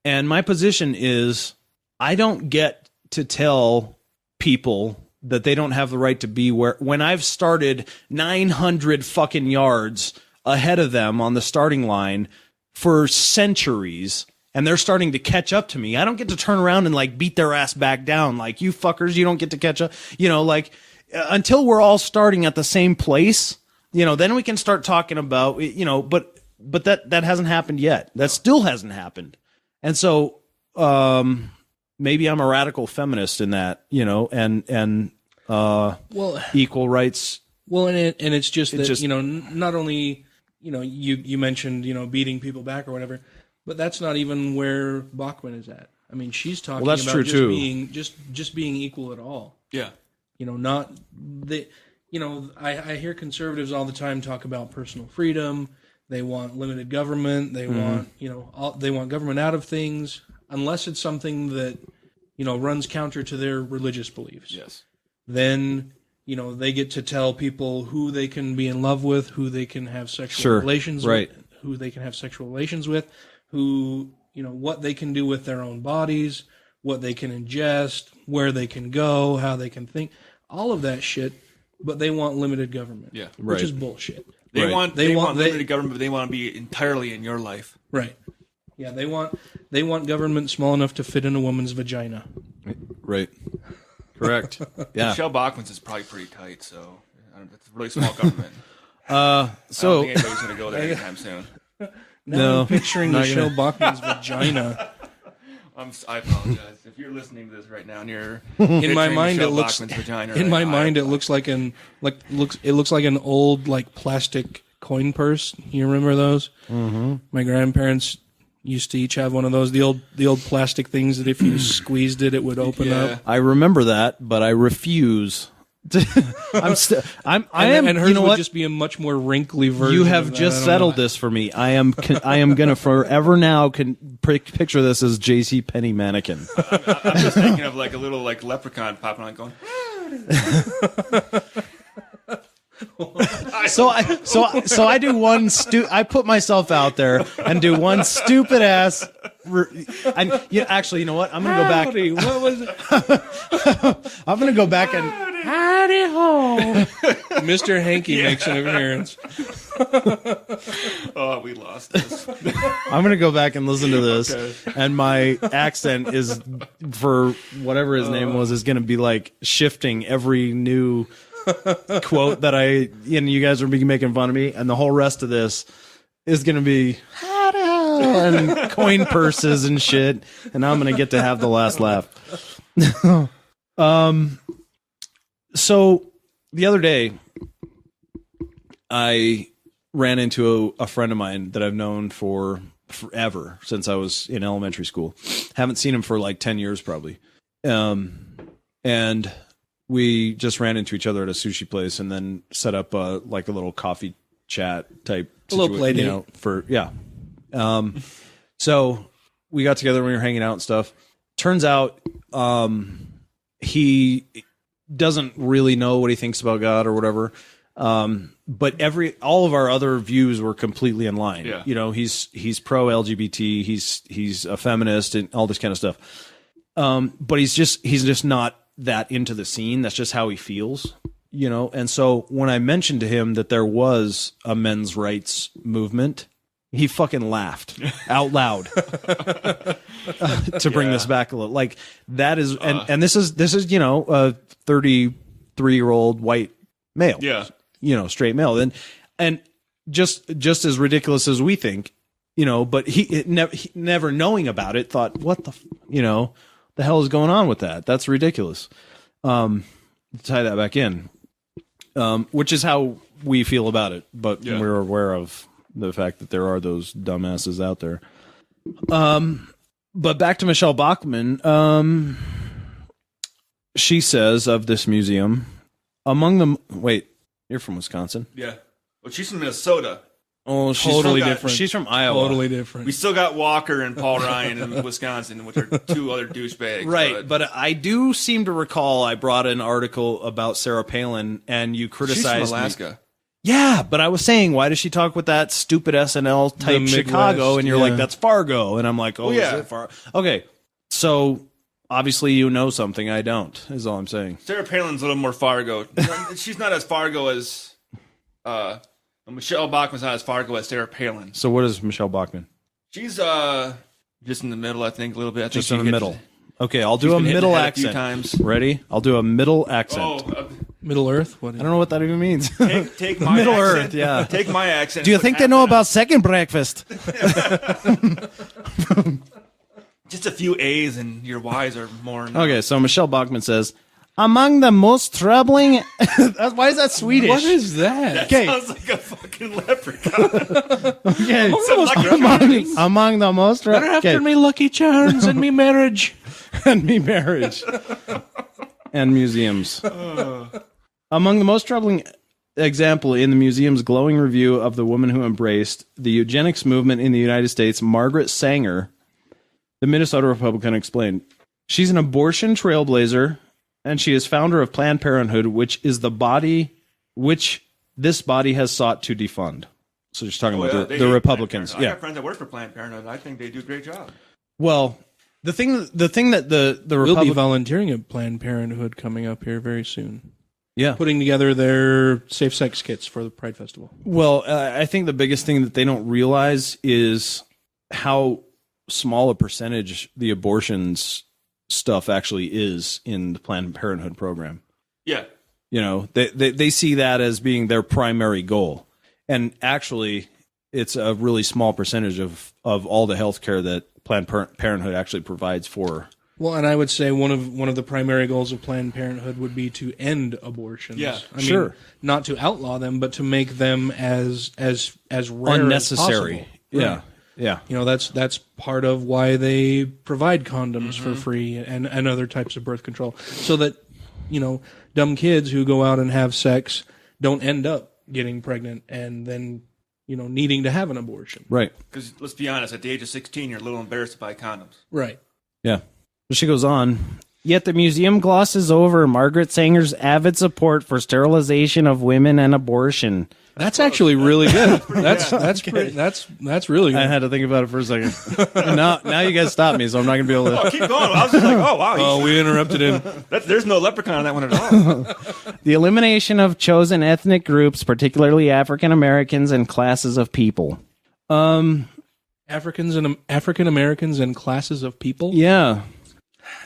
and my position is I don't get to tell people that they don't have the right to be where when I've started 900 fucking yards ahead of them on the starting line for centuries and they're starting to catch up to me. I don't get to turn around and like beat their ass back down like you fuckers, you don't get to catch up, you know, like until we're all starting at the same place, you know, then we can start talking about, you know, but that hasn't happened yet. That still hasn't happened. And so maybe I'm a radical feminist in that, you know, and equal rights. Well, and it's just that, just- you know, not only, you know, you mentioned, you know, beating people back or whatever, but that's not even where Bachmann is at. I mean, she's talking Well, that's about true, just too. being just being equal at all. Yeah. You know, not the, you know, I hear conservatives all the time talk about personal freedom, They want limited government. They want, they want government out of things, unless it's something that, runs counter to their religious beliefs. Yes. Then, they get to tell people who they can be in love with, who they can have sexual relations with, who they can have sexual relations with, who, what they can do with their own bodies, what they can ingest, where they can go, how they can think, all of that shit. But they want limited government, which is bullshit. They want limited government, but they want to be entirely in your life. Right. Yeah, they want government small enough to fit in a woman's vagina. Right. Correct. Yeah. Michelle Bachman's is probably pretty tight, so it's a really small government. So I don't think anybody's going to go there anytime soon. Now I'm picturing Michelle Bachman's vagina. I apologize if you're listening to this right now and you're in my mind Michelle it looks Bachman's vagina. In my mind it looks like an old plastic coin purse. You remember those? Mm-hmm. My grandparents used to each have one of those. The old plastic things that if you squeezed it would open up. I remember that, but I refuse. I am. And hers you know would what? just be a much more wrinkly version. You have of that. just settled this for me. I am gonna forever now picture this as J.C. Penney mannequin. I'm just thinking of like a little like leprechaun popping on, going. So I do one I put myself out there and do one stupid ass. Actually, you know what? I'm gonna go back. Howdy, what was it? I'm gonna go back and howdy ho. Mr. Hanky makes an appearance. Oh, we lost this. I'm gonna go back and listen to this, and my accent is for whatever his name was is gonna be like shifting every new quote that and you guys are making fun of me, and the whole rest of this is gonna be and coin purses and shit, and I'm gonna get to have the last laugh. So the other day I ran into a friend of mine that I've known for forever, since I was in elementary school. Haven't seen him for like 10 years probably. And we just ran into each other at a sushi place and then set up a little coffee chat type a little play date. So we got together when we were hanging out and stuff. Turns out he doesn't really know what he thinks about God or whatever. But all of our other views were completely in line. Yeah. He's pro LGBT, he's a feminist and all this kind of stuff. But he's just not that into the scene. That's just how he feels, And so when I mentioned to him that there was a men's rights movement, he fucking laughed out loud to bring this back a little. Like that is, and this is, a 33-year-old white male, straight male. And just as ridiculous as we think, but he never knowing about it thought, what the hell is going on with that? That's ridiculous. Tie that back in, which is how we feel about it, but we're aware of the fact that there are those dumbasses out there. But back to Michelle Bachmann. She says of this museum, among them, wait, you're from Wisconsin? Yeah. Well, she's from Minnesota. Oh, she's Totally from, different. She's from Iowa. Totally different. We still got Walker and Paul Ryan in Wisconsin, which are two other douchebags. Right, but I do seem to recall I brought an article about Sarah Palin, and you criticized she's from Alaska. Me. Yeah, but I was saying, why does she talk with that stupid SNL type The Chicago? Midwest, And you're like, that's Fargo. And I'm like, yeah. Is it Fargo? Okay, so obviously you know something I don't, is all I'm saying. Sarah Palin's a little more Fargo. She's not as Fargo as... Michelle Bachmann's not as Fargo as Sarah Palin. So what is Michelle Bachmann? She's just in the middle, I think, a little bit. I think Just in the middle. Okay, I'll do a been hit in middle the head a few accent. times. Ready? I'll do a middle accent. Oh, Middle Earth? What? I don't know what that even means. take my Middle accent. Earth, yeah. Take my accent. Do you put think half they know of it. about second breakfast? Just a few A's and your Y's are more. Okay, so Michelle Bachmann says, among the most troubling... Why is that Swedish? What is that? Okay. Sounds like a fucking leprechaun. Okay. Lucky among the most... They're after me Lucky Charms and me marriage. and me marriage. and museums. Among the most troubling example, in the museum's glowing review of the woman who embraced the eugenics movement in the United States, Margaret Sanger, the Minnesota Republican, explained, she's an abortion trailblazer, and she is founder of Planned Parenthood, which is the body which this body has sought to defund. So she's talking about the Republicans. I got friends that work for Planned Parenthood. I think they do a great job. Well, the thing that the We'll be Republic, volunteering at Planned Parenthood coming up here very soon. yeah. Putting together their safe sex kits for the Pride Festival. Well, I think the biggest thing that they don't realize is how small a percentage the abortions stuff actually is in the Planned Parenthood program. Yeah. You know, they see that as being their primary goal. And actually, it's a really small percentage of all the health care that Planned Parenthood actually provides for. Well, and I would say one of the primary goals of Planned Parenthood would be to end abortions. Yeah, I mean, sure. not to outlaw them, but to make them as rare Unnecessary. as possible. Yeah. Right. Yeah. You know, that's part of why they provide condoms for free and other types of birth control, so that, you know, dumb kids who go out and have sex don't end up getting pregnant and then, you know, needing to have an abortion. Right. Because let's be honest, at the age of 16, you're a little embarrassed to buy condoms. Right. Yeah. But she goes on. Yet the museum glosses over Margaret Sanger's avid support for sterilization of women and abortion. That's actually really good. That's really good. I had to think about it for a second. now you guys stop me, so I'm not going to be able to. Oh, keep going. I was just like, oh, wow. Oh, we interrupted him. There's no leprechaun on that one at all. The elimination of chosen ethnic groups, particularly African Americans and classes of people. African Americans and classes of people. Yeah.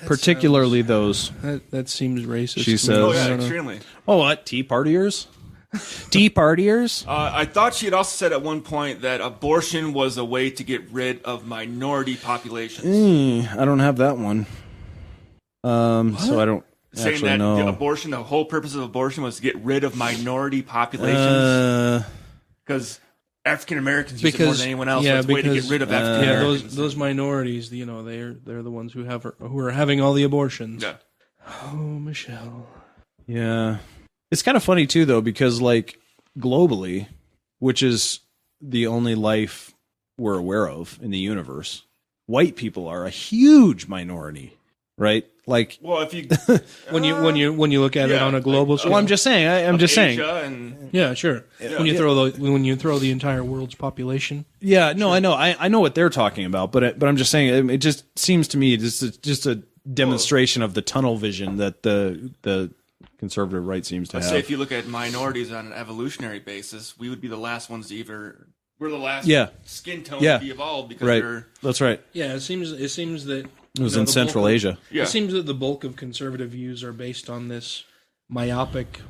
Particularly those. That seems racist. She to me. says- Oh, I yeah, don't know. extremely. Oh, what? Tea partiers? Tea partiers? I thought she had also said at one point that abortion was a way to get rid of minority populations. I don't have that one. So I don't Saying actually that know. abortion, the whole purpose of abortion was to get rid of minority populations. Because African Americans use it more than anyone else. yeah, so it's a way to get rid of African yeah, Americans. those minorities, you know, they're the ones who are having all the abortions. Yeah. Oh, Michelle. Yeah. It's kind of funny too, though, because like globally, which is the only life we're aware of in the universe, white people are a huge minority, right? Like, Well, if you When you look at it Yeah, on a global like, scale. well, I'm just saying. I'm just saying. Asia and Yeah, sure. When you throw the entire world's population. Yeah, no, I know. I know what they're talking about, but I'm just saying. It just seems to me just a demonstration of the tunnel vision that the conservative right seems to I'd have. say if you look at minorities on an evolutionary basis, we would be the last ones to we're the last Yeah. skin tone Yeah. to be evolved because Right. we're That's right. Yeah, it seems that It was in Central Asia. Yeah. It seems that the bulk of conservative views are based on this myopic,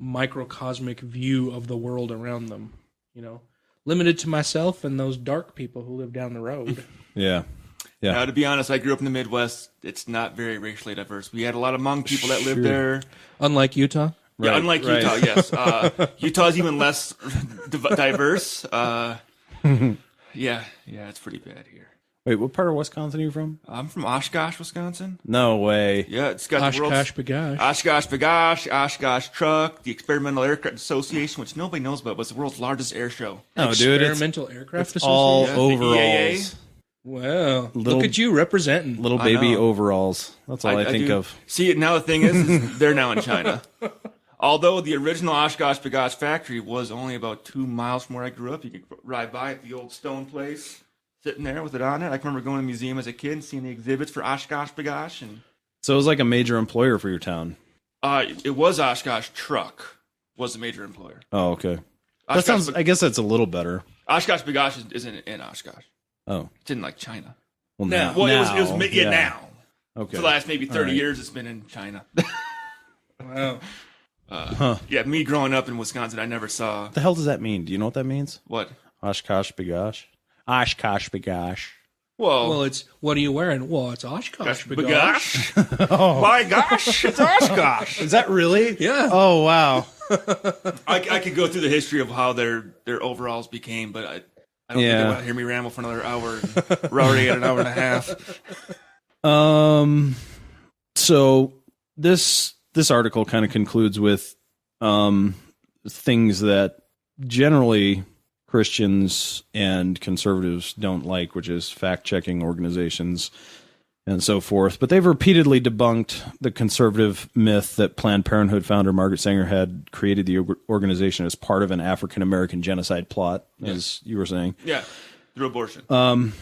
microcosmic view of the world around them. You know, limited to myself and those dark people who live down the road. Yeah. Yeah. Now, to be honest, I grew up in the Midwest. It's not very racially diverse. We had a lot of Hmong people that lived Sure. there. Unlike Utah. Yeah, Right, unlike right. Utah, yes. Utah's even less diverse. Yeah, it's pretty bad here. Wait, what part of Wisconsin are you from? I'm from Oshkosh, Wisconsin. No way. Yeah, it's got the world's Oshkosh Bagosh. Oshkosh Bagosh, Oshkosh Truck, the Experimental Aircraft Association, which nobody knows about, but it's the world's largest air show. No, dude. It's Experimental Aircraft all Association. The EAA. overalls. Wow. Little- Look at you representing. Little I baby know. overalls. That's all I think do. of. See, now the thing is they're now in China. Although the original Oshkosh Bagosh factory was only about 2 miles from where I grew up. You could ride by at the old stone place, sitting there with it on it. I can remember going to the museum as a kid and seeing the exhibits for Oshkosh Bagosh. And So it was like a major employer for your town. it was Oshkosh Truck was the major employer. Oh, okay. That Oshkosh, sounds. I guess that's a little better. Oshkosh Bagosh isn't in Oshkosh. Oh, It's in like China. well, Now. now. Well, now, it was now. Okay. For the last maybe 30 All right. years, it's been in China. Wow. Yeah, me growing up in Wisconsin, I never saw What the hell does that mean? Do you know what that means? what. Oshkosh Bagosh. Oshkosh Bagosh. Whoa. Well, it's what are you wearing? Well, it's Oshkosh Bagosh. Bagosh? My gosh, it's Oshkosh. Is that really? Yeah. Oh wow. I could go through the history of how their overalls became, but I don't think Yeah. they want to hear me ramble for another hour. We're already at an hour and a half. So this article kind of concludes with things that generally Christians and conservatives don't like, which is fact-checking organizations and so forth. But they've repeatedly debunked the conservative myth that Planned Parenthood founder Margaret Sanger had created the organization as part of an African-American genocide plot, as you were saying. Yeah, through abortion. But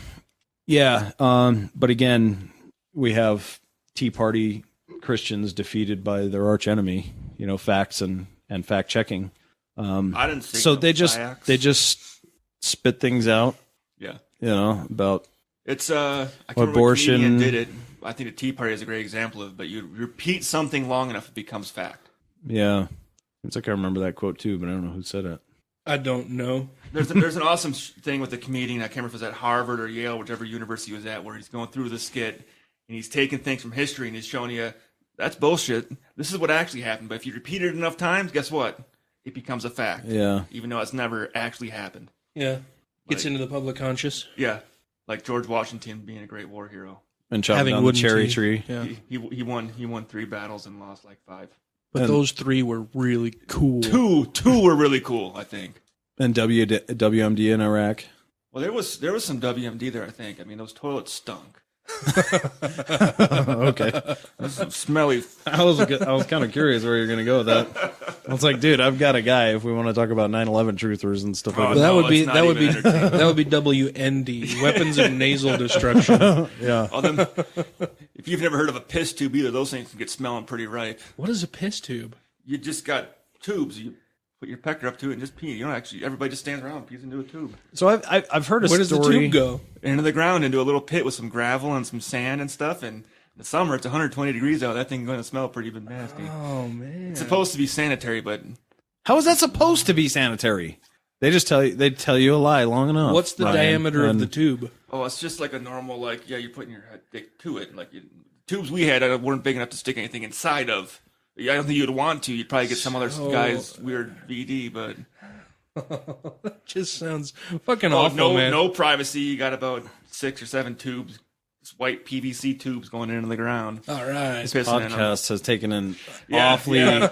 again, we have Tea Party Christians defeated by their archenemy, facts and fact-checking. I didn't see So no they just spit things out, Yeah. about It's I can't remember abortion. what comedian did it. I think the Tea Party is a great example of it, but you repeat something long enough, it becomes fact. Yeah. It's like I remember that quote too, but I don't know who said it. I don't know. There's an awesome thing with the comedian. I can't remember if it was at Harvard or Yale, whichever university he was at, where he's going through the skit and he's taking things from history and he's showing you that's bullshit. This is what actually happened. But if you repeat it enough times, guess what? It becomes a fact. Yeah. Even though it's never actually happened. Yeah. Gets Like- into the public conscious. Yeah. Like George Washington being a great war hero. And chopping Having down the wooden cherry teeth. tree. Yeah. He won 3 battles and lost like 5. But And- those 3 were really cool. Two were really cool, I think. And WMD in Iraq. Well, there was some WMD there, I think. I mean, those toilets stunk. Okay. Some smelly. I was kind of curious where you're going to go with that. I was like, dude, I've got a guy if we want to talk about 9/11 truthers and stuff like Oh, But that no, would be it's not that would be even entertaining. that would be WND, weapons of nasal destruction. that. Yeah. All them, if you've never heard of a piss tube either, those things can get smelling pretty ripe. What is a piss tube? You just got tubes. You put your pecker up to it and just pee. You don't actually. Everybody just stands around and pees into a tube. So I've heard a Where does the story. tube go? Into the ground, into a little pit with some gravel and some sand and stuff. And in the summer, it's 120 degrees out. That thing's going to smell pretty nasty. Oh man. It's supposed to be sanitary, but How is that supposed to be sanitary? They just tell you a lie long enough. What's the Ryan. diameter of And- the tube? oh, it's just like a normal you're putting your dick to it. Like tubes we had weren't big enough to stick anything inside of. I don't think you'd want to. You'd probably get some other guy's weird VD, but Just sounds fucking oh, awful, man. no privacy. You got about 6 or 7 tubes, just white PVC tubes going into the ground. All right. Pissing in 'em. Podcast has taken an Yeah, awfully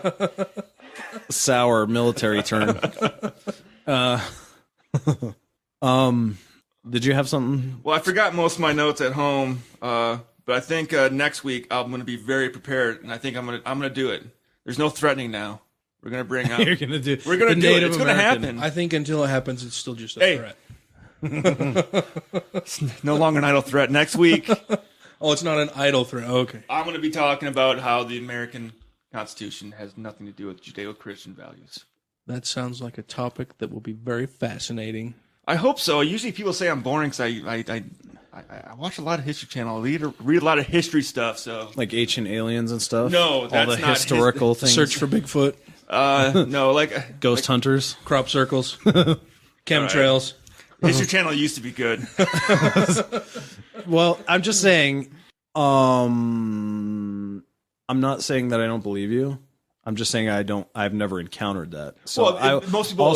sour military turn. Did you have something? Well, I forgot most of my notes at home, but I think next week I'm going to be very prepared, and I think I'm going to do it. There's no threatening now. We're going to bring out. You're gonna do. We're going to the do it. Native It's going to American. happen. I think until it happens, it's still just a Hey. threat. No longer an idle threat. Next week, Oh, it's not an idle threat. Okay. I'm going to be talking about how the American Constitution has nothing to do with Judeo-Christian values. That sounds like a topic that will be very fascinating. I hope so. Usually people say I'm boring because I watch a lot of History Channel. I read a lot of history stuff. So Like ancient aliens and stuff. No, all that's the not historical things. Search for Bigfoot, no, like ghost hunters. crop circles, chemtrails. History Channel used to be good. Well, I'm just saying. I'm not saying that I don't believe you. I'm just saying I've never encountered that. So Well, most people,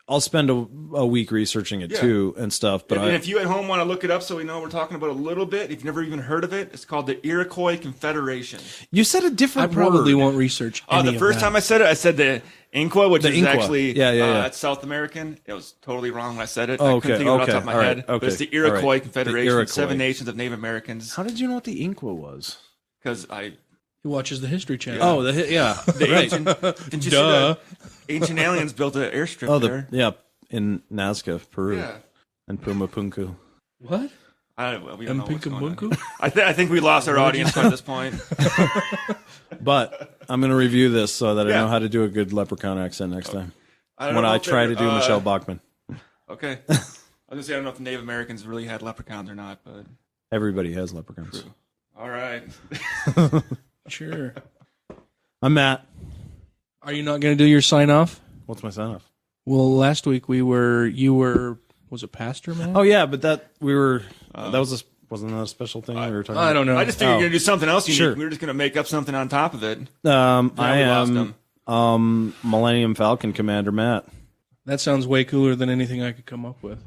I'll spend a week researching it Yeah. too and stuff. But and if you at home want to look it up so we know what we're talking about a little bit, if you've never even heard of it, it's called the Iroquois Confederation. you said a I different probably word. won't research any The first of that. time I said it, I said the Inqua, which The is Inqua. actually Yeah. it's South American. It was totally wrong when I said it. Oh, I okay, couldn't think of it off the okay, top of my all right, head. okay, But it's the all Iroquois right. The Confederation, Iroquois. 7 nations of Native Americans. How did you know what the Inqua was? Because I He watches the History Channel. Oh, yeah, the right. ancient, didn't you Duh. see the ancient aliens built an airstrip Oh, there? in Nazca, Peru, Yeah. and Pumapunku. What? We don't know what's going on. Mpinkamunku? I think we lost our audience by this point. But I'm going to review this so that I Yeah. know how to do a good leprechaun accent next time don't when know I if try to they're, do Michelle Bachman. Okay. I was gonna say I don't know if the Native Americans really had leprechauns or not, but Everybody has leprechauns. all right. Sure. I'm Matt. Are you not going to do your sign off? What's my sign off? Well, last week you were, was it pastor, man? Oh yeah, but that wasn't that a special thing we were talking I about? don't know. I just figured you were gonna do something else unique. Sure. We were just gonna make up something on top of it. I we lost am him. Millennium Falcon Commander Matt. That sounds way cooler than anything I could come up with.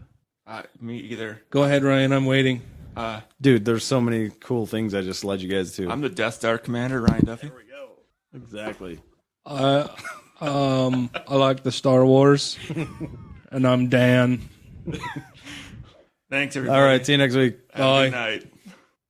Me either. Go ahead, Ryan. I'm waiting. Dude, there's so many cool things I just led you guys to. I'm the Death Star commander, Ryan Duffy. Exactly. I like the Star Wars, and I'm Dan. Thanks, everybody. All right. See you next week. Have a good night.